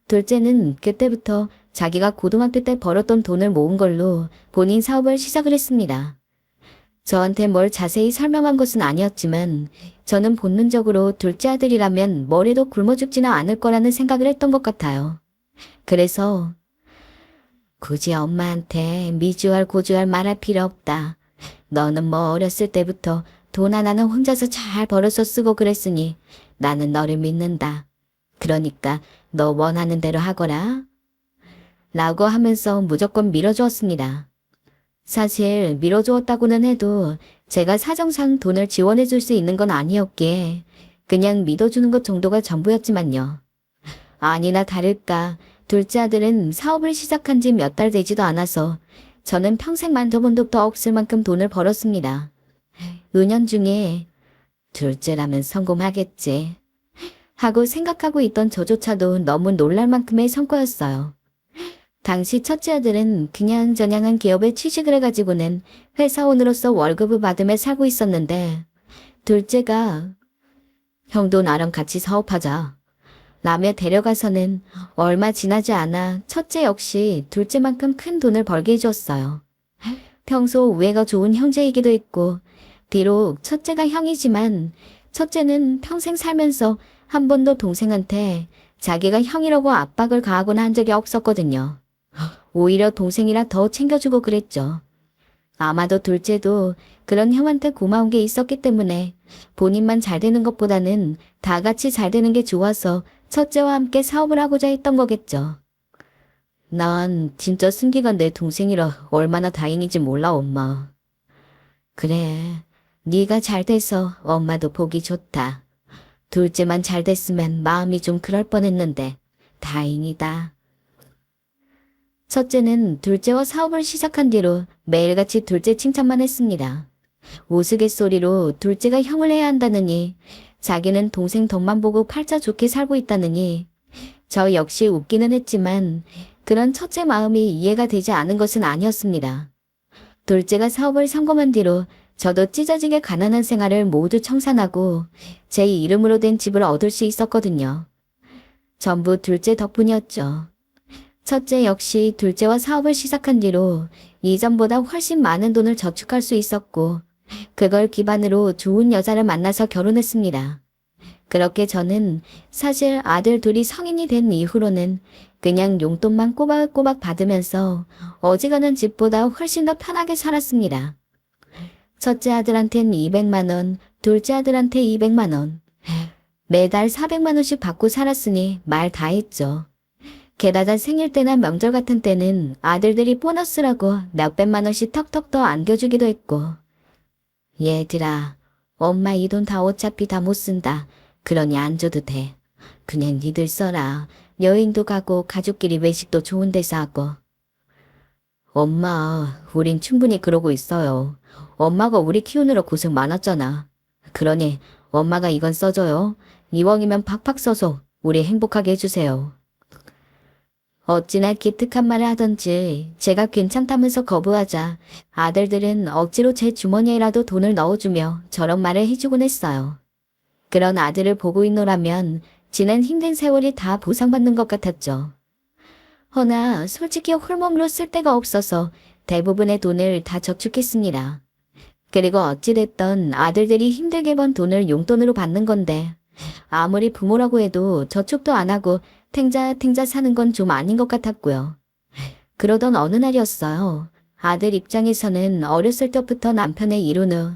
둘째는 그때부터 자기가 고등학교 때 벌었던 돈을 모은 걸로 본인 사업을 시작을 했습니다. 저한테 뭘 자세히 설명한 것은 아니었지만 저는 본능적으로 둘째 아들이라면 머리도 굶어 죽지는 않을 거라는 생각을 했던 것 같아요. 그래서 굳이 엄마한테 미주알 고주알 말할 필요 없다. 너는 뭐 어렸을 때부터 돈 하나는 혼자서 잘 벌어서 쓰고 그랬으니 나는 너를 믿는다. 그러니까 너 원하는 대로 하거라. 라고 하면서 무조건 밀어주었습니다. 사실 밀어주었다고는 해도 제가 사정상 돈을 지원해 줄 수 있는 건 아니었기에 그냥 믿어주는 것 정도가 전부였지만요. 아니나 다를까 둘째 아들은 사업을 시작한 지 몇 달 되지도 않아서 저는 평생 만져본 적도 없을 만큼 돈을 벌었습니다. 은연중에 둘째라면 성공하겠지 하고 생각하고 있던 저조차도 너무 놀랄 만큼의 성과였어요. 당시 첫째 아들은 그냥저냥한 기업에 취직을 해가지고는 회사원으로서 월급을 받으며 살고 있었는데 둘째가 형도 나랑 같이 사업하자 라며 데려가서는 얼마 지나지 않아 첫째 역시 둘째만큼 큰 돈을 벌게 해주었어요. 평소 우애가 좋은 형제이기도 했고 비록 첫째가 형이지만 첫째는 평생 살면서 한 번도 동생한테 자기가 형이라고 압박을 가하거나 한 적이 없었거든요. 오히려 동생이라 더 챙겨주고 그랬죠. 아마도 둘째도 그런 형한테 고마운 게 있었기 때문에 본인만 잘 되는 것보다는 다 같이 잘 되는 게 좋아서 첫째와 함께 사업을 하고자 했던 거겠죠. 난 진짜 승기가 내 동생이라 얼마나 다행인지 몰라 엄마. 그래, 네가 잘 돼서 엄마도 보기 좋다. 둘째만 잘 됐으면 마음이 좀 그럴 뻔했는데 다행이다. 첫째는 둘째와 사업을 시작한 뒤로 매일같이 둘째 칭찬만 했습니다. 우스갯소리로 둘째가 형을 해야 한다느니 자기는 동생 덕만 보고 팔자 좋게 살고 있다느니 저 역시 웃기는 했지만 그런 첫째 마음이 이해가 되지 않은 것은 아니었습니다. 둘째가 사업을 성공한 뒤로 저도 찢어지게 가난한 생활을 모두 청산하고 제 이름으로 된 집을 얻을 수 있었거든요. 전부 둘째 덕분이었죠. 첫째 역시 둘째와 사업을 시작한 뒤로 이전보다 훨씬 많은 돈을 저축할 수 있었고 그걸 기반으로 좋은 여자를 만나서 결혼했습니다. 그렇게 저는 사실 아들 둘이 성인이 된 이후로는 그냥 용돈만 꼬박꼬박 받으면서 어지간한 집보다 훨씬 더 편하게 살았습니다. 첫째 아들한텐 200만 원, 둘째 아들한테 200만 원. 매달 400만 원씩 받고 살았으니 말 다 했죠. 게다가 생일 때나 명절 같은 때는 아들들이 보너스라고 몇백만 원씩 턱턱 더 안겨주기도 했고. 얘들아, 엄마 이 돈 다 어차피 다 못 쓴다. 그러니 안 줘도 돼. 그냥 니들 써라. 여행도 가고 가족끼리 외식도 좋은 데서 하고. 엄마, 우린 충분히 그러고 있어요. 엄마가 우리 키우느라 고생 많았잖아. 그러니 엄마가 이건 써줘요. 이왕이면 팍팍 써서 우리 행복하게 해주세요. 어찌나 기특한 말을 하던지 제가 괜찮다면서 거부하자 아들들은 억지로 제 주머니에라도 돈을 넣어주며 저런 말을 해주곤 했어요. 그런 아들을 보고 있노라면 지난 힘든 세월이 다 보상받는 것 같았죠. 허나 솔직히 홀몸으로 쓸 데가 없어서 대부분의 돈을 다 저축했습니다. 그리고 어찌됐던 아들들이 힘들게 번 돈을 용돈으로 받는 건데 아무리 부모라고 해도 저축도 안 하고 탱자탱자 사는 건 좀 아닌 것 같았고요. 그러던 어느 날이었어요. 아들 입장에서는 어렸을 때부터 남편의 일혼 후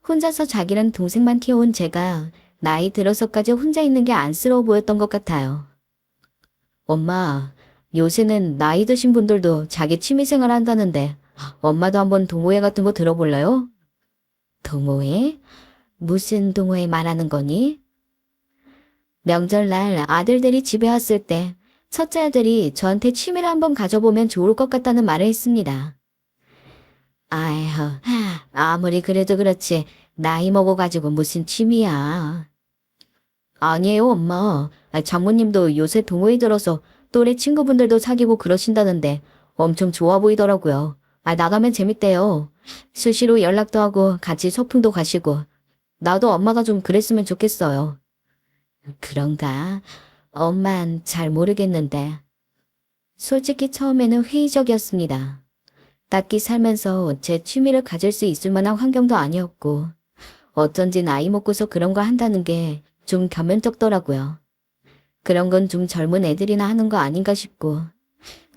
혼자서 자기랑 동생만 키워온 제가 나이 들어서까지 혼자 있는 게 안쓰러워 보였던 것 같아요. 엄마, 요새는 나이 드신 분들도 자기 취미생활 한다는데 엄마도 한번 동호회 같은 거 들어볼래요? 동호회? 무슨 동호회 말하는 거니? 명절날 아들들이 집에 왔을 때 첫째 아들이 저한테 취미를 한번 가져보면 좋을 것 같다는 말을 했습니다. 아휴, 아무리 그래도 그렇지 나이 먹어가지고 무슨 취미야. 아니에요, 엄마. 장모님도 요새 동호회 들어서 또래 친구분들도 사귀고 그러신다는데 엄청 좋아 보이더라고요. 나가면 재밌대요. 수시로 연락도 하고 같이 소풍도 가시고. 나도 엄마가 좀 그랬으면 좋겠어요. 그런가? 엄만 잘 모르겠는데. 솔직히 처음에는 회의적이었습니다. 딱히 살면서 제 취미를 가질 수 있을 만한 환경도 아니었고 어쩐지 나이 먹고서 그런 거 한다는 게 좀 겸연쩍더라고요. 그런 건 좀 젊은 애들이나 하는 거 아닌가 싶고.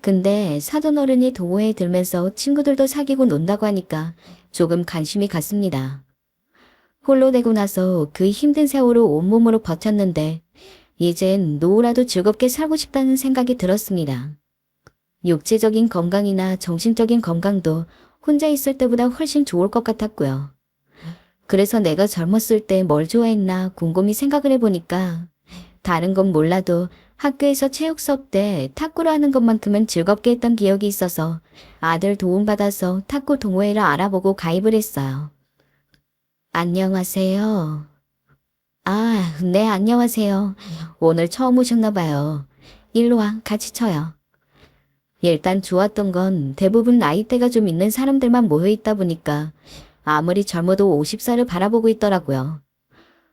근데 사돈어른이 동호회에 들면서 친구들도 사귀고 논다고 하니까 조금 관심이 갔습니다. 홀로 되고 나서 그 힘든 세월을 온몸으로 버텼는데 이젠 노후라도 즐겁게 살고 싶다는 생각이 들었습니다. 육체적인 건강이나 정신적인 건강도 혼자 있을 때보다 훨씬 좋을 것 같았고요. 그래서 내가 젊었을 때 뭘 좋아했나 곰곰이 생각을 해보니까 다른 건 몰라도 학교에서 체육 수업 때 탁구를 하는 것만큼은 즐겁게 했던 기억이 있어서 아들 도움받아서 탁구 동호회를 알아보고 가입을 했어요. 안녕하세요. 네, 안녕하세요. 오늘 처음 오셨나 봐요. 일로 와, 같이 쳐요. 일단 좋았던 건 대부분 나이대가 좀 있는 사람들만 모여있다 보니까 아무리 젊어도 50살을 바라보고 있더라고요.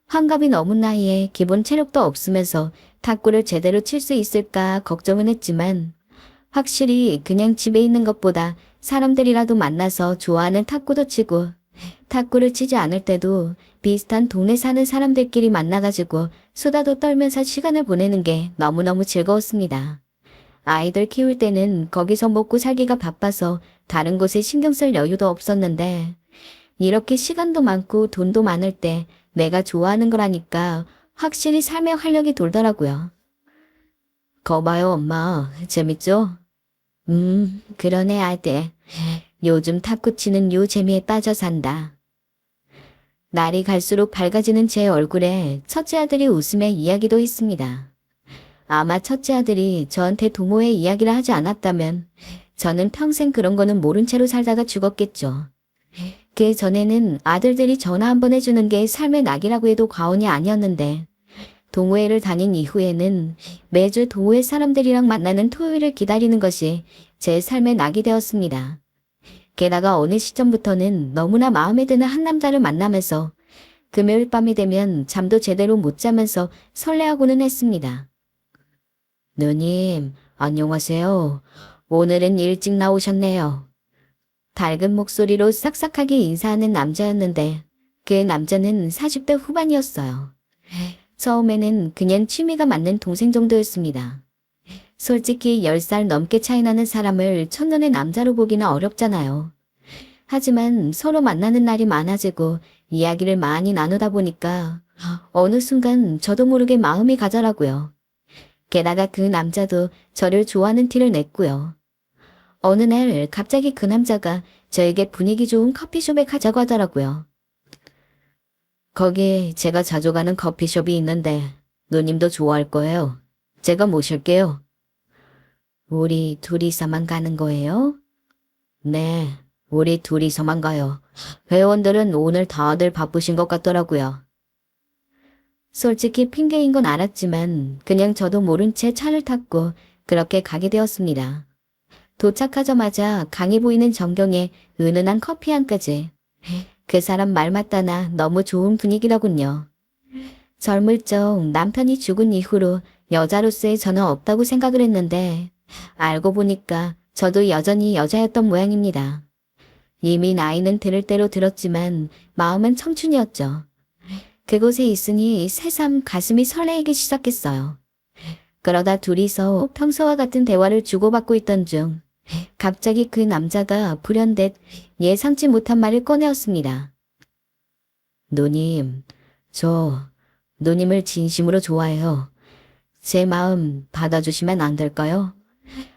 환갑이 넘은 나이에 기본 체력도 없으면서 탁구를 제대로 칠 수 있을까 걱정은 했지만 확실히 그냥 집에 있는 것보다 사람들이라도 만나서 좋아하는 탁구도 치고 탁구를 치지 않을 때도 비슷한 동네 사는 사람들끼리 만나가지고 수다도 떨면서 시간을 보내는 게 너무너무 즐거웠습니다. 아이들 키울 때는 거기서 먹고 살기가 바빠서 다른 곳에 신경 쓸 여유도 없었는데 이렇게 시간도 많고 돈도 많을 때 내가 좋아하는 거라니까 확실히 삶에 활력이 돌더라고요. 거봐요, 엄마. 재밌죠? 그러네, 아들. 요즘 탁구 치는 요 재미에 빠져 산다. 날이 갈수록 밝아지는 제 얼굴에 첫째 아들이 웃으며 이야기도 했습니다. 아마 첫째 아들이 저한테 동호회 이야기를 하지 않았다면 저는 평생 그런 거는 모른 채로 살다가 죽었겠죠. 그 전에는 아들들이 전화 한번 해주는 게 삶의 낙이라고 해도 과언이 아니었는데 동호회를 다닌 이후에는 매주 동호회 사람들이랑 만나는 토요일을 기다리는 것이 제 삶의 낙이 되었습니다. 게다가 어느 시점부터는 너무나 마음에 드는 한 남자를 만나면서 금요일 밤이 되면 잠도 제대로 못 자면서 설레하고는 했습니다. 누님, 안녕하세요. 오늘은 일찍 나오셨네요. 밝은 목소리로 싹싹하게 인사하는 남자였는데 그 남자는 40대 후반이었어요. 처음에는 그냥 취미가 맞는 동생 정도였습니다. 솔직히 10살 넘게 차이 나는 사람을 첫눈에 남자로 보기는 어렵잖아요. 하지만 서로 만나는 날이 많아지고 이야기를 많이 나누다 보니까 어느 순간 저도 모르게 마음이 가더라고요. 게다가 그 남자도 저를 좋아하는 티를 냈고요. 어느 날 갑자기 그 남자가 저에게 분위기 좋은 커피숍에 가자고 하더라고요. 거기에 제가 자주 가는 커피숍이 있는데 누님도 좋아할 거예요. 제가 모실게요. 우리 둘이서만 가는 거예요? 네, 우리 둘이서만 가요. 회원들은 오늘 다들 바쁘신 것 같더라고요. 솔직히 핑계인 건 알았지만 그냥 저도 모른 채 차를 탔고 그렇게 가게 되었습니다. 도착하자마자 강해 보이는 전경에 은은한 커피 한까지. 그 사람 말 맞다나 너무 좋은 분위기더군요. 젊을 적 남편이 죽은 이후로 여자로서의 저는 없다고 생각을 했는데 알고 보니까 저도 여전히 여자였던 모양입니다. 이미 나이는 들을 대로 들었지만 마음은 청춘이었죠. 그곳에 있으니 새삼 가슴이 설레이기 시작했어요. 그러다 둘이서 평소와 같은 대화를 주고받고 있던 중 갑자기 그 남자가 불현듯 예상치 못한 말을 꺼내었습니다. 누님, 저 누님을 진심으로 좋아해요. 제 마음 받아주시면 안 될까요?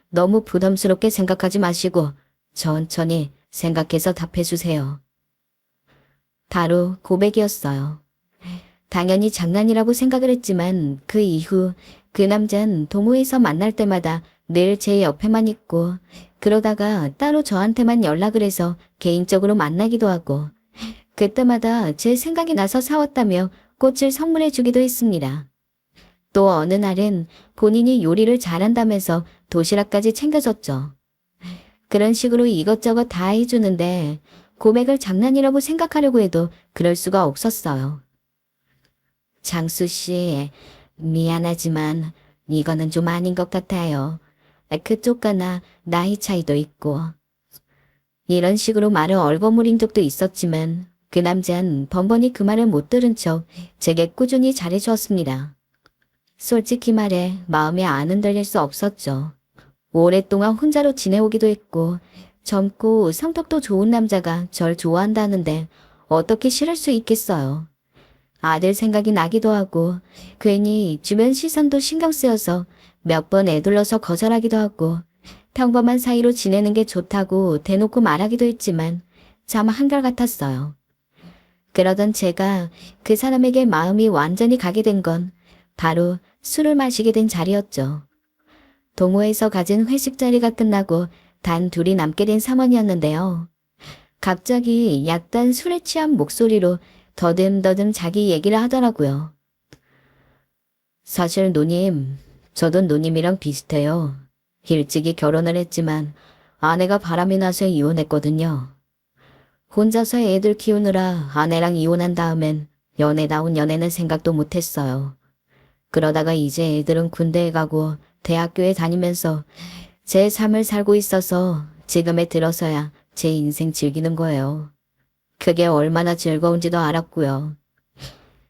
너무 부담스럽게 생각하지 마시고 천천히 생각해서 답해주세요. 바로 고백이었어요. 당연히 장난이라고 생각을 했지만 그 이후 그 남잔 동호회에서 만날 때마다 늘 제 옆에만 있고 그러다가 따로 저한테만 연락을 해서 개인적으로 만나기도 하고 그때마다 제 생각이 나서 사왔다며 꽃을 선물해 주기도 했습니다. 또 어느 날은 본인이 요리를 잘한다면서 도시락까지 챙겨줬죠. 그런 식으로 이것저것 다 해주는데 고백을 장난이라고 생각하려고 해도 그럴 수가 없었어요. 장수 씨, 미안하지만 이거는 좀 아닌 것 같아요. 그쪽과 나 나이 차이도 있고. 이런 식으로 말을 얼버무린 적도 있었지만 그 남자는 번번이 그 말을 못 들은 척 제게 꾸준히 잘해주었습니다. 솔직히 말해 마음이 안 흔들릴 수 없었죠. 오랫동안 혼자로 지내오기도 했고 젊고 성격도 좋은 남자가 절 좋아한다는데 어떻게 싫을 수 있겠어요. 아들 생각이 나기도 하고 괜히 주변 시선도 신경 쓰여서 몇 번 애둘러서 거절하기도 하고 평범한 사이로 지내는 게 좋다고 대놓고 말하기도 했지만 참 한결같았어요. 그러던 제가 그 사람에게 마음이 완전히 가게 된 건 바로 술을 마시게 된 자리였죠. 동호회에서 가진 회식 자리가 끝나고 단 둘이 남게 된 상황이었는데요. 갑자기 약간 술에 취한 목소리로 더듬더듬 자기 얘기를 하더라고요. 사실 누님, 저도 누님이랑 비슷해요. 일찍이 결혼을 했지만 아내가 바람이 나서 이혼했거든요. 혼자서 애들 키우느라 아내랑 이혼한 다음엔 연애다운 연애는 생각도 못했어요. 그러다가 이제 애들은 군대에 가고 대학교에 다니면서 제 삶을 살고 있어서 지금에 들어서야 제 인생 즐기는 거예요. 그게 얼마나 즐거운지도 알았고요.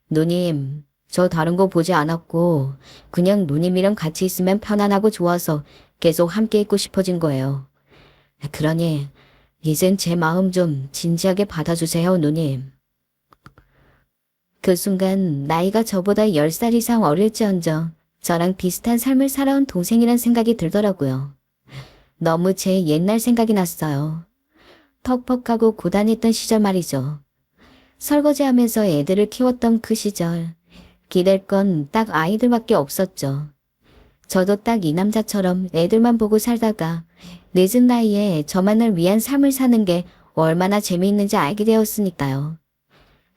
누님, 저 다른 거 보지 않았고 그냥 누님이랑 같이 있으면 편안하고 좋아서 계속 함께 있고 싶어진 거예요. 그러니 이젠 제 마음 좀 진지하게 받아주세요, 누님. 그 순간 나이가 저보다 10살 이상 어릴지언정 저랑 비슷한 삶을 살아온 동생이란 생각이 들더라고요. 너무 제 옛날 생각이 났어요. 퍽퍽하고 고단했던 시절 말이죠. 설거지하면서 애들을 키웠던 그 시절. 기댈 건 딱 아이들밖에 없었죠. 저도 딱 이 남자처럼 애들만 보고 살다가 늦은 나이에 저만을 위한 삶을 사는 게 얼마나 재미있는지 알게 되었으니까요.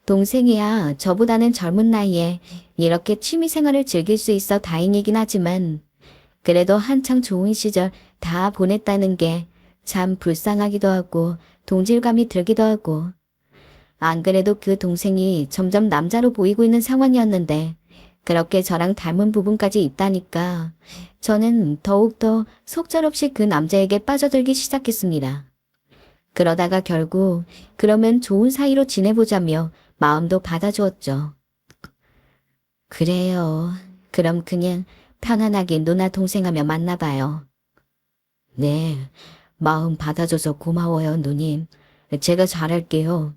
동생이야 저보다는 젊은 나이에 이렇게 취미생활을 즐길 수 있어 다행이긴 하지만 그래도 한창 좋은 시절 다 보냈다는 게 참 불쌍하기도 하고 동질감이 들기도 하고 안 그래도 그 동생이 점점 남자로 보이고 있는 상황이었는데 그렇게 저랑 닮은 부분까지 있다니까 저는 더욱더 속절없이 그 남자에게 빠져들기 시작했습니다. 그러다가 결국 그러면 좋은 사이로 지내보자며 마음도 받아주었죠. 그래요. 그럼 그냥 편안하게 누나 동생하며 만나봐요. 네, 마음 받아줘서 고마워요, 누님. 제가 잘할게요.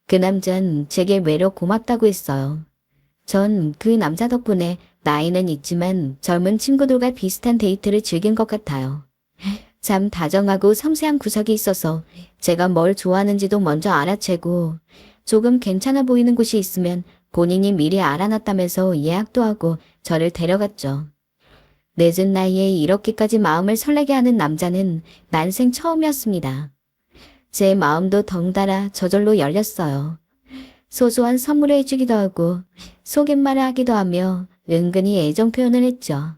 그 남잔 제게 외로 고맙다고 했어요. 전 그 남자 덕분에 나이는 있지만 젊은 친구들과 비슷한 데이트를 즐긴 것 같아요. 참 다정하고 섬세한 구석이 있어서 제가 뭘 좋아하는지도 먼저 알아채고 조금 괜찮아 보이는 곳이 있으면 본인이 미리 알아놨다면서 예약도 하고 저를 데려갔죠. 늦은 나이에 이렇게까지 마음을 설레게 하는 남자는 난생 처음이었습니다. 제 마음도 덩달아 저절로 열렸어요. 소소한 선물을 해주기도 하고 속임말을 하기도 하며 은근히 애정 표현을 했죠.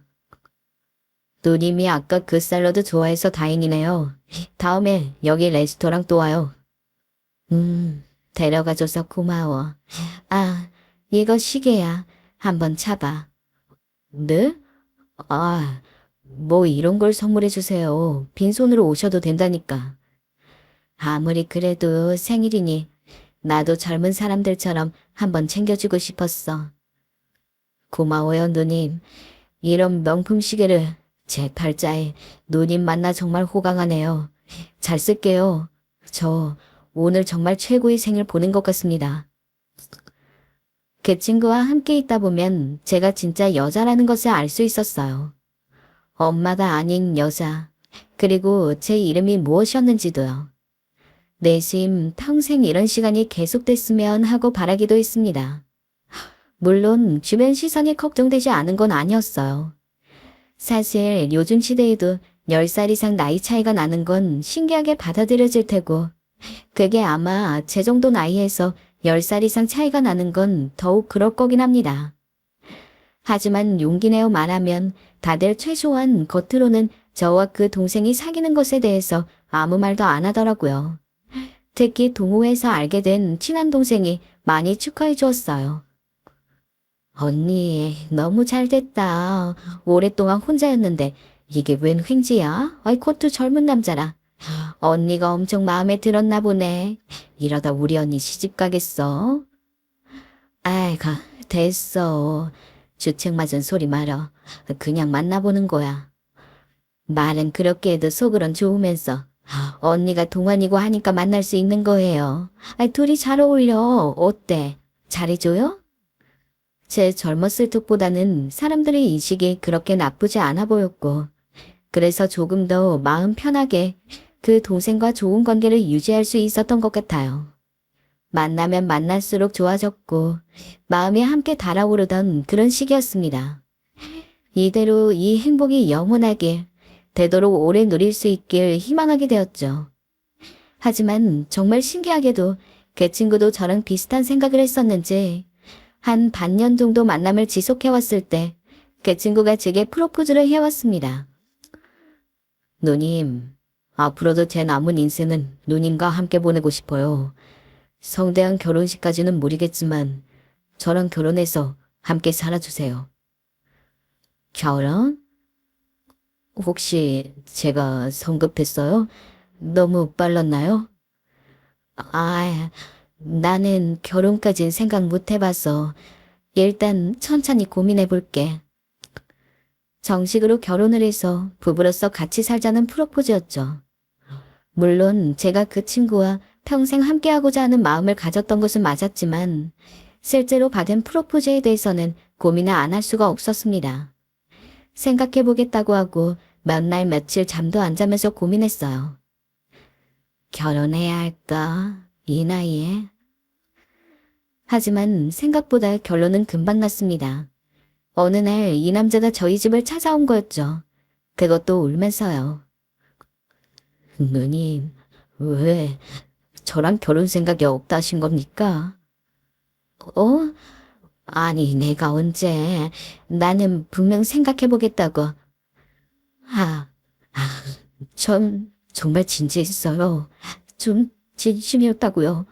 누님이 아까 그 샐러드 좋아해서 다행이네요. 다음에 여기 레스토랑 또 와요. 데려가줘서 고마워. 아, 이거 시계야. 한번 차봐. 네? 아, 뭐 이런 걸 선물해주세요. 빈손으로 오셔도 된다니까. 아무리 그래도 생일이니 나도 젊은 사람들처럼 한번 챙겨주고 싶었어. 고마워요, 누님. 이런 명품 시계를 제 팔자에 누님 만나 정말 호강하네요. 잘 쓸게요. 저 오늘 정말 최고의 생일 보낸 것 같습니다. 그 친구와 함께 있다 보면 제가 진짜 여자라는 것을 알 수 있었어요. 엄마가 아닌 여자, 그리고 제 이름이 무엇이었는지도요. 내심 평생 이런 시간이 계속됐으면 하고 바라기도 했습니다. 물론 주변 시선이 걱정되지 않은 건 아니었어요. 사실 요즘 시대에도 10살 이상 나이 차이가 나는 건 신기하게 받아들여질 테고, 그게 아마 제 정도 나이에서 10살 이상 차이가 나는 건 더욱 그럴 거긴 합니다. 하지만 용기 내어 말하면 다들 최소한 겉으로는 저와 그 동생이 사귀는 것에 대해서 아무 말도 안 하더라고요. 특히 동호회에서 알게 된 친한 동생이 많이 축하해 주었어요. 언니, 너무 잘 됐다. 오랫동안 혼자였는데 이게 웬 횡지야? 아이, 그것도 젊은 남자라. 언니가 엄청 마음에 들었나 보네. 이러다 우리 언니 시집 가겠어? 아이고, 됐어. 주책 맞은 소리 말어. 그냥 만나보는 거야. 말은 그렇게 해도 속으론 좋으면서 언니가 동안이고 하니까 만날 수 있는 거예요. 아이, 둘이 잘 어울려. 어때? 잘해줘요? 제 젊었을 적보다는 사람들의 인식이 그렇게 나쁘지 않아 보였고, 그래서 조금 더 마음 편하게 그 동생과 좋은 관계를 유지할 수 있었던 것 같아요. 만나면 만날수록 좋아졌고 마음이 함께 달아오르던 그런 시기였습니다. 이대로 이 행복이 영원하게 되도록 오래 누릴 수 있길 희망하게 되었죠. 하지만 정말 신기하게도 그 친구도 저랑 비슷한 생각을 했었는지 한 반년 정도 만남을 지속해왔을 때 그 친구가 제게 프로포즈를 해왔습니다. 누님, 앞으로도 제 남은 인생은 누님과 함께 보내고 싶어요. 성대한 결혼식까지는 무리겠지만 저랑 결혼해서 함께 살아주세요. 결혼? 혹시 제가 성급했어요? 너무 빨랐나요? 아, 나는 결혼까진 생각 못 해봐서 일단 천천히 고민해 볼게. 정식으로 결혼을 해서 부부로서 같이 살자는 프로포즈였죠. 물론 제가 그 친구와 평생 함께하고자 하는 마음을 가졌던 것은 맞았지만 실제로 받은 프로포즈에 대해서는 고민을 안 할 수가 없었습니다. 생각해 보겠다고 하고 몇 날 며칠 잠도 안 자면서 고민했어요. 결혼해야 할까? 이 나이에? 하지만 생각보다 결론은 금방 났습니다. 어느 날 이 남자가 저희 집을 찾아온 거였죠. 그것도 울면서요. 누님, 왜 저랑 결혼 생각이 없다 하신 겁니까? 어? 아니, 내가 언제. 나는 분명 생각해보겠다고. 아, 전 정말 진지했어요. 좀 진심이었다고요.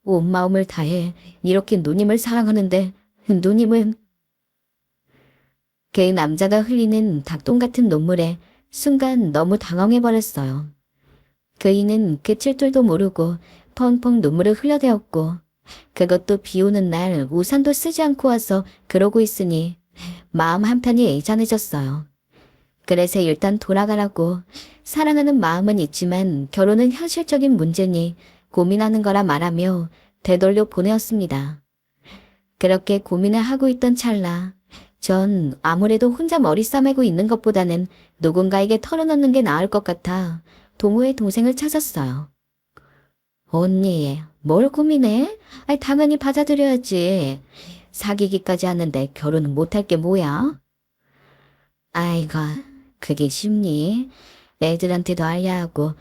온 마음을 다해 이렇게 누님을 사랑하는데 누님은 그 남자가 흘리는 닭똥 같은 눈물에 순간 너무 당황해버렸어요. 그이는 그칠 줄도 모르고 펑펑 눈물을 흘려대었고 그것도 비 오는 날 우산도 쓰지 않고 와서 그러고 있으니 마음 한편이 애잔해졌어요. 그래서 일단 돌아가라고 사랑하는 마음은 있지만 결혼은 현실적인 문제니 고민하는 거라 말하며 되돌려 보내었습니다. 그렇게 고민을 하고 있던 찰나 전 아무래도 혼자 머리 싸매고 있는 것보다는 누군가에게 털어놓는 게 나을 것 같아 동호회 동생을 찾았어요. 언니, 뭘 고민해? 아니, 당연히 받아들여야지. 사귀기까지 하는데 결혼은 못할 게 뭐야? 아이고, 그게 쉽니? 애들한테도 알려야 하고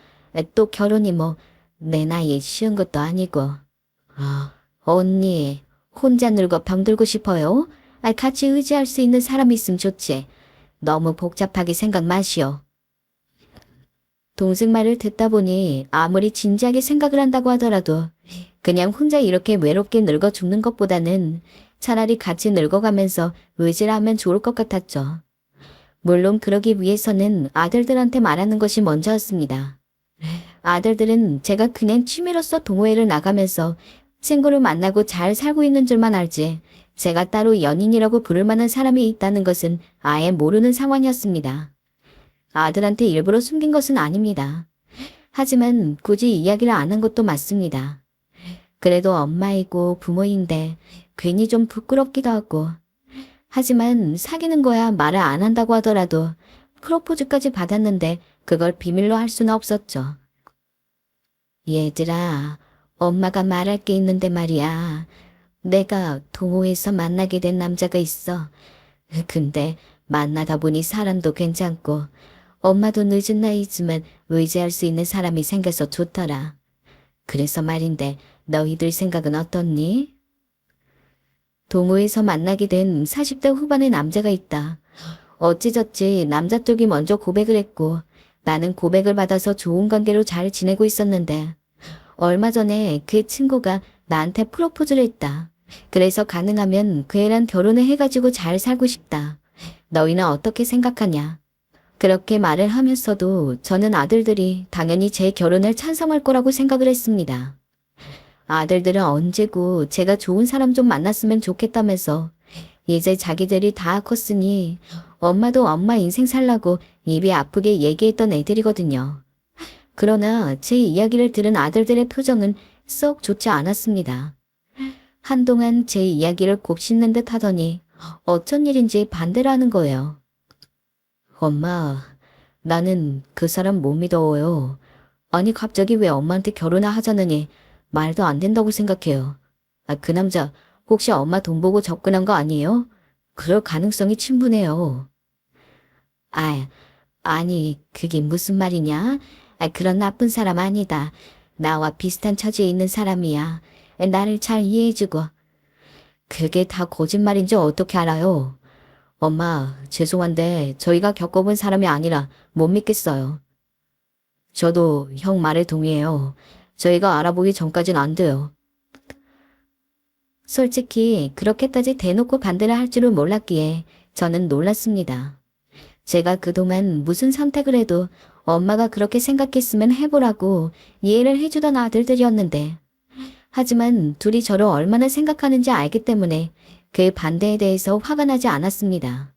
또 결혼이 뭐 내 나이에 쉬운 것도 아니고. 언니, 혼자 늙어 병들고 싶어요? 아이, 같이 의지할 수 있는 사람 있으면 좋지. 너무 복잡하게 생각 마시오. 동생 말을 듣다 보니 아무리 진지하게 생각을 한다고 하더라도 그냥 혼자 이렇게 외롭게 늙어 죽는 것보다는 차라리 같이 늙어가면서 의지를 하면 좋을 것 같았죠. 물론 그러기 위해서는 아들들한테 말하는 것이 먼저였습니다. 아들들은 제가 그냥 취미로서 동호회를 나가면서 친구를 만나고 잘 살고 있는 줄만 알지 제가 따로 연인이라고 부를 만한 사람이 있다는 것은 아예 모르는 상황이었습니다. 아들한테 일부러 숨긴 것은 아닙니다. 하지만 굳이 이야기를 안 한 것도 맞습니다. 그래도 엄마이고 부모인데 괜히 좀 부끄럽기도 하고. 하지만 사귀는 거야 말을 안 한다고 하더라도 프로포즈까지 받았는데 그걸 비밀로 할 수는 없었죠. 얘들아, 엄마가 말할 게 있는데 말이야. 내가 동호회에서 만나게 된 남자가 있어. 근데 만나다 보니 사람도 괜찮고 엄마도 늦은 나이지만 의지할 수 있는 사람이 생겨서 좋더라. 그래서 말인데 너희들 생각은 어떻니? 동호회에서 만나게 된 40대 후반의 남자가 있다. 어찌저찌 남자 쪽이 먼저 고백을 했고 나는 고백을 받아서 좋은 관계로 잘 지내고 있었는데 얼마 전에 그 친구가 나한테 프로포즈를 했다. 그래서 가능하면 그 애랑 결혼을 해가지고 잘 살고 싶다. 너희는 어떻게 생각하냐? 그렇게 말을 하면서도 저는 아들들이 당연히 제 결혼을 찬성할 거라고 생각을 했습니다. 아들들은 언제고 제가 좋은 사람 좀 만났으면 좋겠다면서 이제 자기들이 다 컸으니 엄마도 엄마 인생 살라고 입이 아프게 얘기했던 애들이거든요. 그러나 제 이야기를 들은 아들들의 표정은 썩 좋지 않았습니다. 한동안 제 이야기를 곱씹는 듯 하더니 어쩐 일인지 반대를 하는 거예요. 엄마, 나는 그 사람 못 믿어요. 아니 갑자기 왜 엄마한테 결혼을 하자느니 말도 안 된다고 생각해요. 그 남자 혹시 엄마 돈 보고 접근한 거 아니에요? 그럴 가능성이 충분해요. 아니 그게 무슨 말이냐? 그런 나쁜 사람 아니다. 나와 비슷한 처지에 있는 사람이야. 나를 잘 이해해주고. 그게 다 거짓말인지 어떻게 알아요? 엄마, 죄송한데 저희가 겪어본 사람이 아니라 못 믿겠어요. 저도 형 말에 동의해요. 저희가 알아보기 전까진 안 돼요. 솔직히 그렇게까지 대놓고 반대를 할 줄은 몰랐기에 저는 놀랐습니다. 제가 그동안 무슨 선택을 해도 엄마가 그렇게 생각했으면 해보라고 이해를 해주던 아들들이었는데 하지만 둘이 저를 얼마나 생각하는지 알기 때문에 그 반대에 대해서 화가 나지 않았습니다.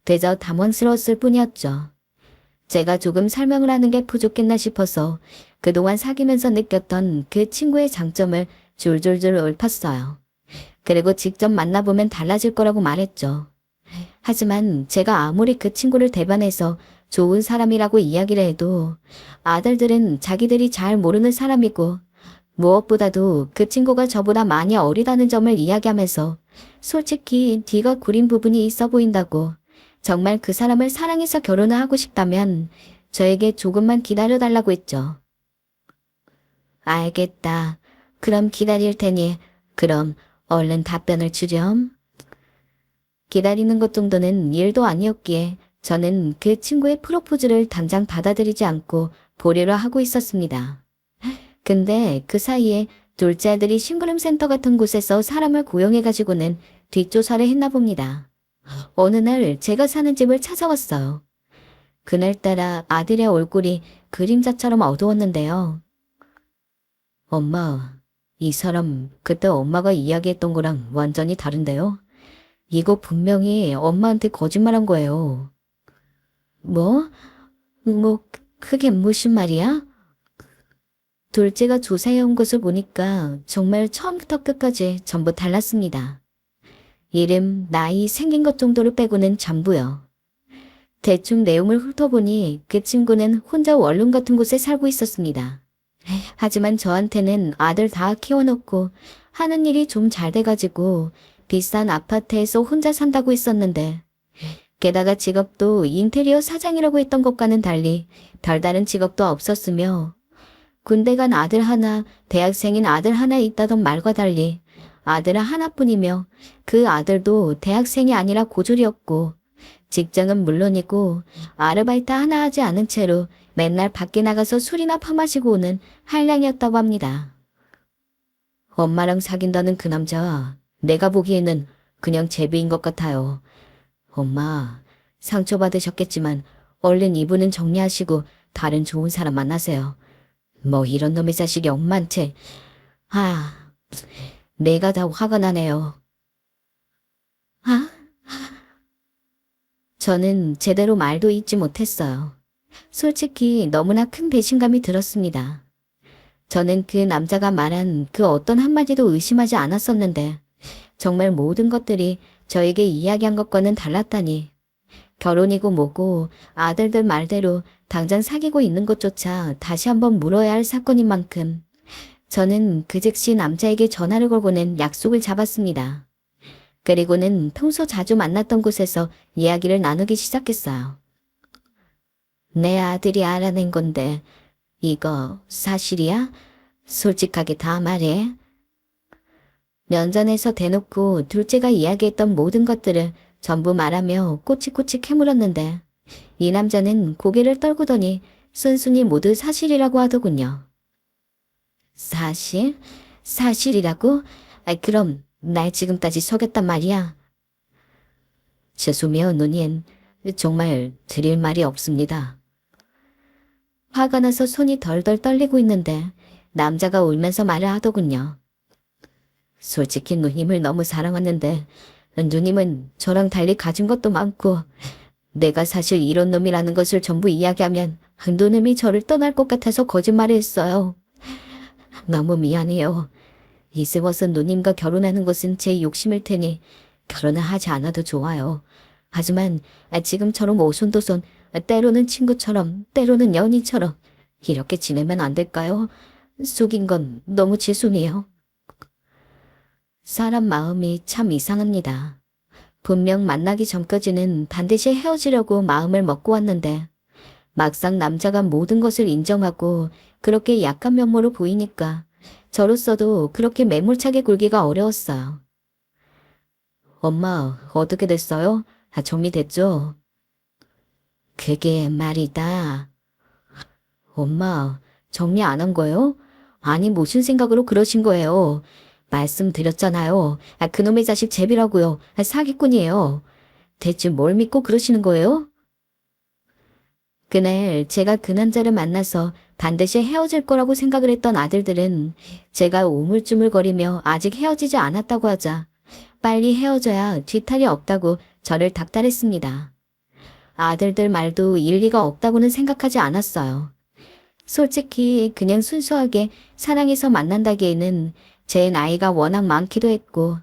그저 당황스러웠을 뿐이었죠. 제가 조금 설명을 하는 게 부족했나 싶어서 그동안 사귀면서 느꼈던 그 친구의 장점을 줄줄줄 읊었어요. 그리고 직접 만나보면 달라질 거라고 말했죠. 하지만 제가 아무리 그 친구를 대변해서 좋은 사람이라고 이야기를 해도 아들들은 자기들이 잘 모르는 사람이고 무엇보다도 그 친구가 저보다 많이 어리다는 점을 이야기하면서 솔직히 네가 구린 부분이 있어 보인다고 정말 그 사람을 사랑해서 결혼을 하고 싶다면 저에게 조금만 기다려달라고 했죠. 알겠다. 그럼 기다릴 테니 그럼 얼른 답변을 주렴. 기다리는 것 정도는 일도 아니었기에 저는 그 친구의 프로포즈를 당장 받아들이지 않고 보려를 하고 있었습니다. 근데 그 사이에 둘째 아들이 심부름 센터 같은 곳에서 사람을 고용해가지고는 뒷조사를 했나 봅니다. 어느 날 제가 사는 집을 찾아왔어요. 그날따라 아들의 얼굴이 그림자처럼 어두웠는데요. 엄마, 이 사람 그때 엄마가 이야기했던 거랑 완전히 다른데요? 이거 분명히 엄마한테 거짓말한 거예요. 뭐? 그게 무슨 말이야? 둘째가 조사해온 것을 보니까 정말 처음부터 끝까지 전부 달랐습니다. 이름, 나이, 생긴 것 정도를 빼고는 전부요. 대충 내용을 훑어보니 그 친구는 혼자 원룸 같은 곳에 살고 있었습니다. 하지만 저한테는 아들 다 키워놓고 하는 일이 좀 잘 돼가지고 비싼 아파트에서 혼자 산다고 했었는데 게다가 직업도 인테리어 사장이라고 했던 것과는 달리 별다른 직업도 없었으며 군대 간 아들 하나, 대학생인 아들 하나 있다던 말과 달리 아들은 하나뿐이며 그 아들도 대학생이 아니라 고졸이었고 직장은 물론이고 아르바이트 하나 하지 않은 채로 맨날 밖에 나가서 술이나 퍼마시고 오는 한량이었다고 합니다. 엄마랑 사귄다는 그 남자, 내가 보기에는 그냥 제비인 것 같아요. 엄마, 상처받으셨겠지만 얼른 이분은 정리하시고 다른 좋은 사람 만나세요. 뭐 이런 놈의 자식이 엄마한테. 내가 다 화가 나네요. 아? 저는 제대로 말도 잇지 못했어요. 솔직히 너무나 큰 배신감이 들었습니다. 저는 그 남자가 말한 그 어떤 한마디도 의심하지 않았었는데 정말 모든 것들이 저에게 이야기한 것과는 달랐다니. 결혼이고 뭐고 아들들 말대로 당장 사귀고 있는 것조차 다시 한번 물어야 할 사건인 만큼 저는 그 즉시 남자에게 전화를 걸고는 약속을 잡았습니다. 그리고는 평소 자주 만났던 곳에서 이야기를 나누기 시작했어요. 내 아들이 알아낸 건데 이거 사실이야? 솔직하게 다 말해. 면전에서 대놓고 둘째가 이야기했던 모든 것들을 전부 말하며 꼬치꼬치 캐물었는데 이 남자는 고개를 떨구더니 순순히 모두 사실이라고 하더군요. 사실? 사실이라고? 그럼 날 지금까지 속였단 말이야. 죄송해요, 누님. 정말 드릴 말이 없습니다. 화가 나서 손이 덜덜 떨리고 있는데 남자가 울면서 말을 하더군요. 솔직히 누님을 너무 사랑했는데 누님은 저랑 달리 가진 것도 많고 내가 사실 이런 놈이라는 것을 전부 이야기하면 누님이 저를 떠날 것 같아서 거짓말을 했어요. 너무 미안해요. 이제 와서 누님과 결혼하는 것은 제 욕심일 테니 결혼을 하지 않아도 좋아요. 하지만 지금처럼 오손도손 때로는 친구처럼 때로는 연인처럼 이렇게 지내면 안 될까요? 속인 건 너무 죄송해요. 사람 마음이 참 이상합니다. 분명 만나기 전까지는 반드시 헤어지려고 마음을 먹고 왔는데 막상 남자가 모든 것을 인정하고 그렇게 약한 면모로 보이니까 저로서도 그렇게 매몰차게 굴기가 어려웠어요. 엄마, 어떻게 됐어요? 정리됐죠? 그게 말이다. 엄마, 정리 안 한 거예요? 아니, 무슨 생각으로 그러신 거예요? 말씀드렸잖아요. 그놈의 자식 제비라고요. 사기꾼이에요. 대체 뭘 믿고 그러시는 거예요? 그날 제가 그 남자를 만나서 반드시 헤어질 거라고 생각을 했던 아들들은 제가 우물쭈물거리며 아직 헤어지지 않았다고 하자 빨리 헤어져야 뒤탈이 없다고 저를 닥달했습니다. 아들들 말도 일리가 없다고는 생각하지 않았어요. 솔직히 그냥 순수하게 사랑해서 만난다기에는 제 나이가 워낙 많기도 했고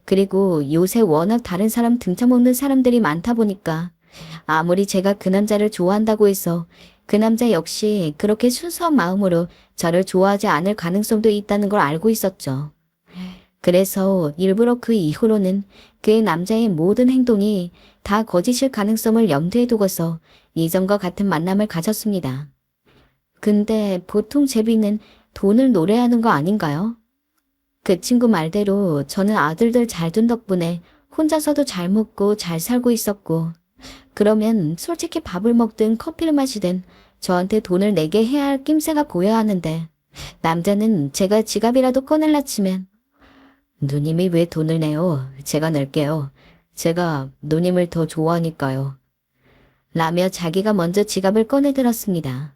그리고 요새 워낙 다른 사람 등쳐먹는 사람들이 많다 보니까 아무리 제가 그 남자를 좋아한다고 해서 그 남자 역시 그렇게 순수한 마음으로 저를 좋아하지 않을 가능성도 있다는 걸 알고 있었죠. 그래서 일부러 그 이후로는 그 남자의 모든 행동이 다 거짓일 가능성을 염두에 두고서 이전과 같은 만남을 가졌습니다. 근데 보통 제비는 돈을 노래하는 거 아닌가요? 그 친구 말대로 저는 아들들 잘 둔 덕분에 혼자서도 잘 먹고 잘 살고 있었고 그러면 솔직히 밥을 먹든 커피를 마시든 저한테 돈을 내게 해야 할 낌새가 보여야 하는데 남자는 제가 지갑이라도 꺼낼라 치면 누님이 왜 돈을 내요? 제가 낼게요. 제가 누님을 더 좋아하니까요. 라며 자기가 먼저 지갑을 꺼내들었습니다.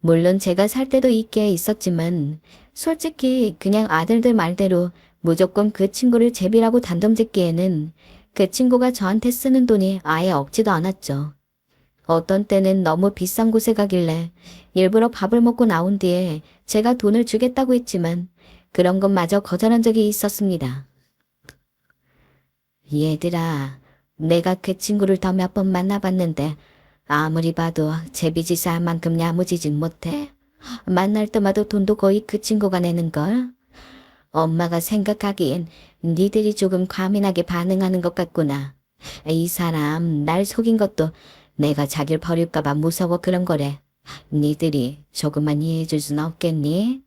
물론 제가 살 때도 있게 있었지만 솔직히 그냥 아들들 말대로 무조건 그 친구를 제비라고 단정짓기에는 그 친구가 저한테 쓰는 돈이 아예 없지도 않았죠. 어떤 때는 너무 비싼 곳에 가길래 일부러 밥을 먹고 나온 뒤에 제가 돈을 주겠다고 했지만 그런 것마저 거절한 적이 있었습니다. 얘들아, 내가 그 친구를 더 몇 번 만나봤는데 아무리 봐도 제비짓을 할 만큼 야무지진 못해. 만날 때마다 돈도 거의 그 친구가 내는걸. 엄마가 생각하기엔 니들이 조금 과민하게 반응하는 것 같구나. 이 사람 날 속인 것도 내가 자기를 버릴까봐 무서워 그런 거래. 니들이 조금만 이해해줄 순 없겠니?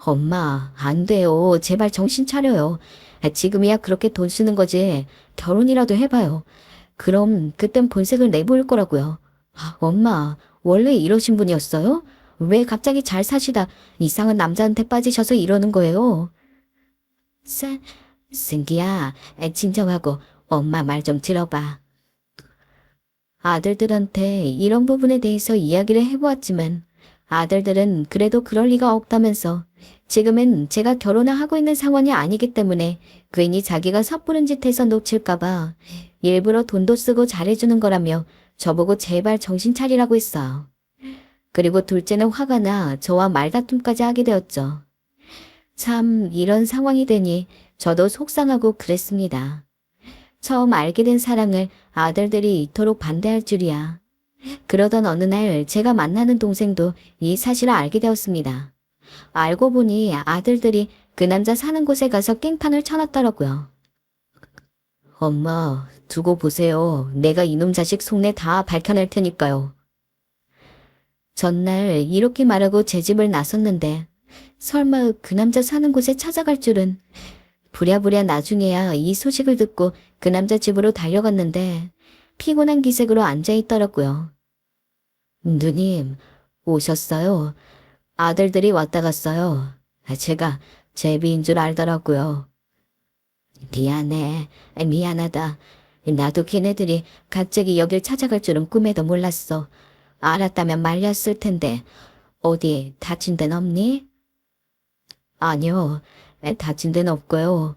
엄마, 안 돼요. 제발 정신 차려요. 지금이야 그렇게 돈 쓰는 거지. 결혼이라도 해봐요. 그럼 그땐 본색을 내보일 거라고요. 엄마, 원래 이러신 분이었어요? 왜 갑자기 잘 사시다 이상한 남자한테 빠지셔서 이러는 거예요? 승기야, 진정하고 엄마 말 좀 들어봐. 아들들한테 이런 부분에 대해서 이야기를 해보았지만 아들들은 그래도 그럴 리가 없다면서 지금은 제가 결혼을 하고 있는 상황이 아니기 때문에 괜히 자기가 섣부른 짓 해서 놓칠까봐 일부러 돈도 쓰고 잘해주는 거라며 저보고 제발 정신 차리라고 했어요. 그리고 둘째는 화가 나 저와 말다툼까지 하게 되었죠. 참 이런 상황이 되니 저도 속상하고 그랬습니다. 처음 알게 된 사랑을 아들들이 이토록 반대할 줄이야. 그러던 어느 날 제가 만나는 동생도 이 사실을 알게 되었습니다. 알고 보니 아들들이 그 남자 사는 곳에 가서 깽판을 쳐놨더라고요. 엄마, 두고 보세요. 내가 이놈 자식 속내 다 밝혀낼 테니까요. 전날 이렇게 말하고 제 집을 나섰는데 설마 그 남자 사는 곳에 찾아갈 줄은. 부랴부랴 나중에야 이 소식을 듣고 그 남자 집으로 달려갔는데 피곤한 기색으로 앉아있더라고요. 누님, 오셨어요? 아들들이 왔다 갔어요. 제가 제비인 줄 알더라고요. 미안해, 미안하다. 나도 걔네들이 갑자기 여길 찾아갈 줄은 꿈에도 몰랐어. 알았다면 말렸을 텐데. 어디 다친 데는 없니? 아니요, 다친 데는 없고요.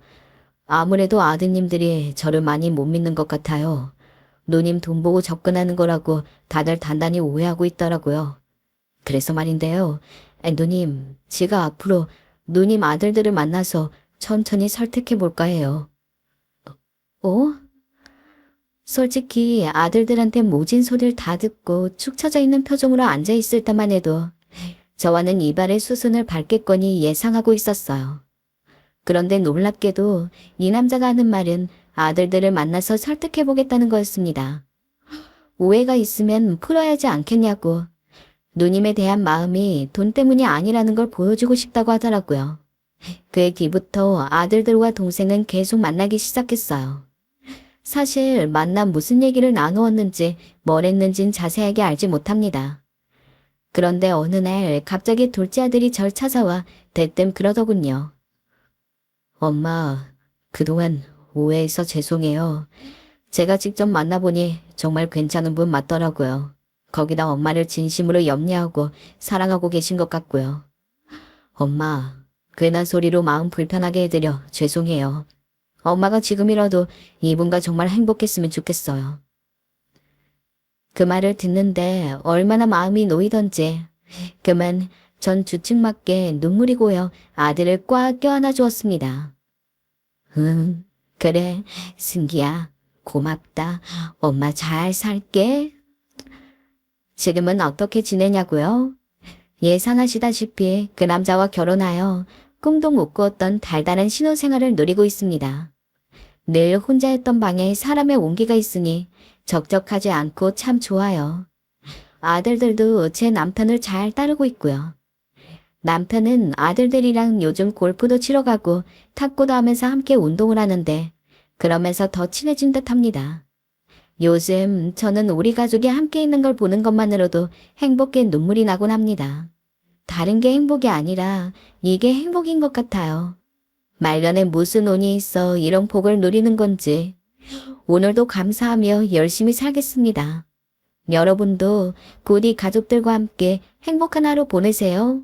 아무래도 아드님들이 저를 많이 못 믿는 것 같아요. 누님 돈 보고 접근하는 거라고 다들 단단히 오해하고 있더라고요. 그래서 말인데요. 누님, 제가 앞으로 누님 아들들을 만나서 천천히 설득해 볼까 해요. 어? 솔직히 아들들한테 모진 소리를 다 듣고 축 처져 있는 표정으로 앉아 있을 때만 해도 저와는 이발의 수순을 밟겠거니 예상하고 있었어요. 그런데 놀랍게도 이 남자가 하는 말은 아들들을 만나서 설득해 보겠다는 거였습니다. 오해가 있으면 풀어야 하지 않겠냐고. 누님에 대한 마음이 돈 때문이 아니라는 걸 보여주고 싶다고 하더라고요. 그 뒤부터 아들들과 동생은 계속 만나기 시작했어요. 사실 만나 무슨 얘기를 나누었는지 뭘 했는진 자세하게 알지 못합니다. 그런데 어느 날 갑자기 둘째 아들이 절 찾아와 대뜸 그러더군요. 엄마, 그동안 오해해서 죄송해요. 제가 직접 만나보니 정말 괜찮은 분 맞더라고요. 거기다 엄마를 진심으로 염려하고 사랑하고 계신 것 같고요. 엄마, 괜한 소리로 마음 불편하게 해드려 죄송해요. 엄마가 지금이라도 이분과 정말 행복했으면 좋겠어요. 그 말을 듣는데 얼마나 마음이 놓이던지 그만 전 주책맞게 눈물이 고여 아들을 꽉 껴안아 주었습니다. 그래, 승기야, 고맙다. 엄마 잘 살게. 지금은 어떻게 지내냐고요? 예상하시다시피 그 남자와 결혼하여 꿈도 못 꾸었던 달달한 신혼생활을 누리고 있습니다. 늘 혼자였던 방에 사람의 온기가 있으니 적적하지 않고 참 좋아요. 아들들도 제 남편을 잘 따르고 있고요. 남편은 아들들이랑 요즘 골프도 치러 가고 탁구도 하면서 함께 운동을 하는데 그러면서 더 친해진 듯 합니다. 요즘 저는 우리 가족이 함께 있는 걸 보는 것만으로도 행복해 눈물이 나곤 합니다. 다른 게 행복이 아니라 이게 행복인 것 같아요. 말년에 무슨 운이 있어 이런 복을 누리는 건지. 오늘도 감사하며 열심히 살겠습니다. 여러분도 곧 이 가족들과 함께 행복한 하루 보내세요.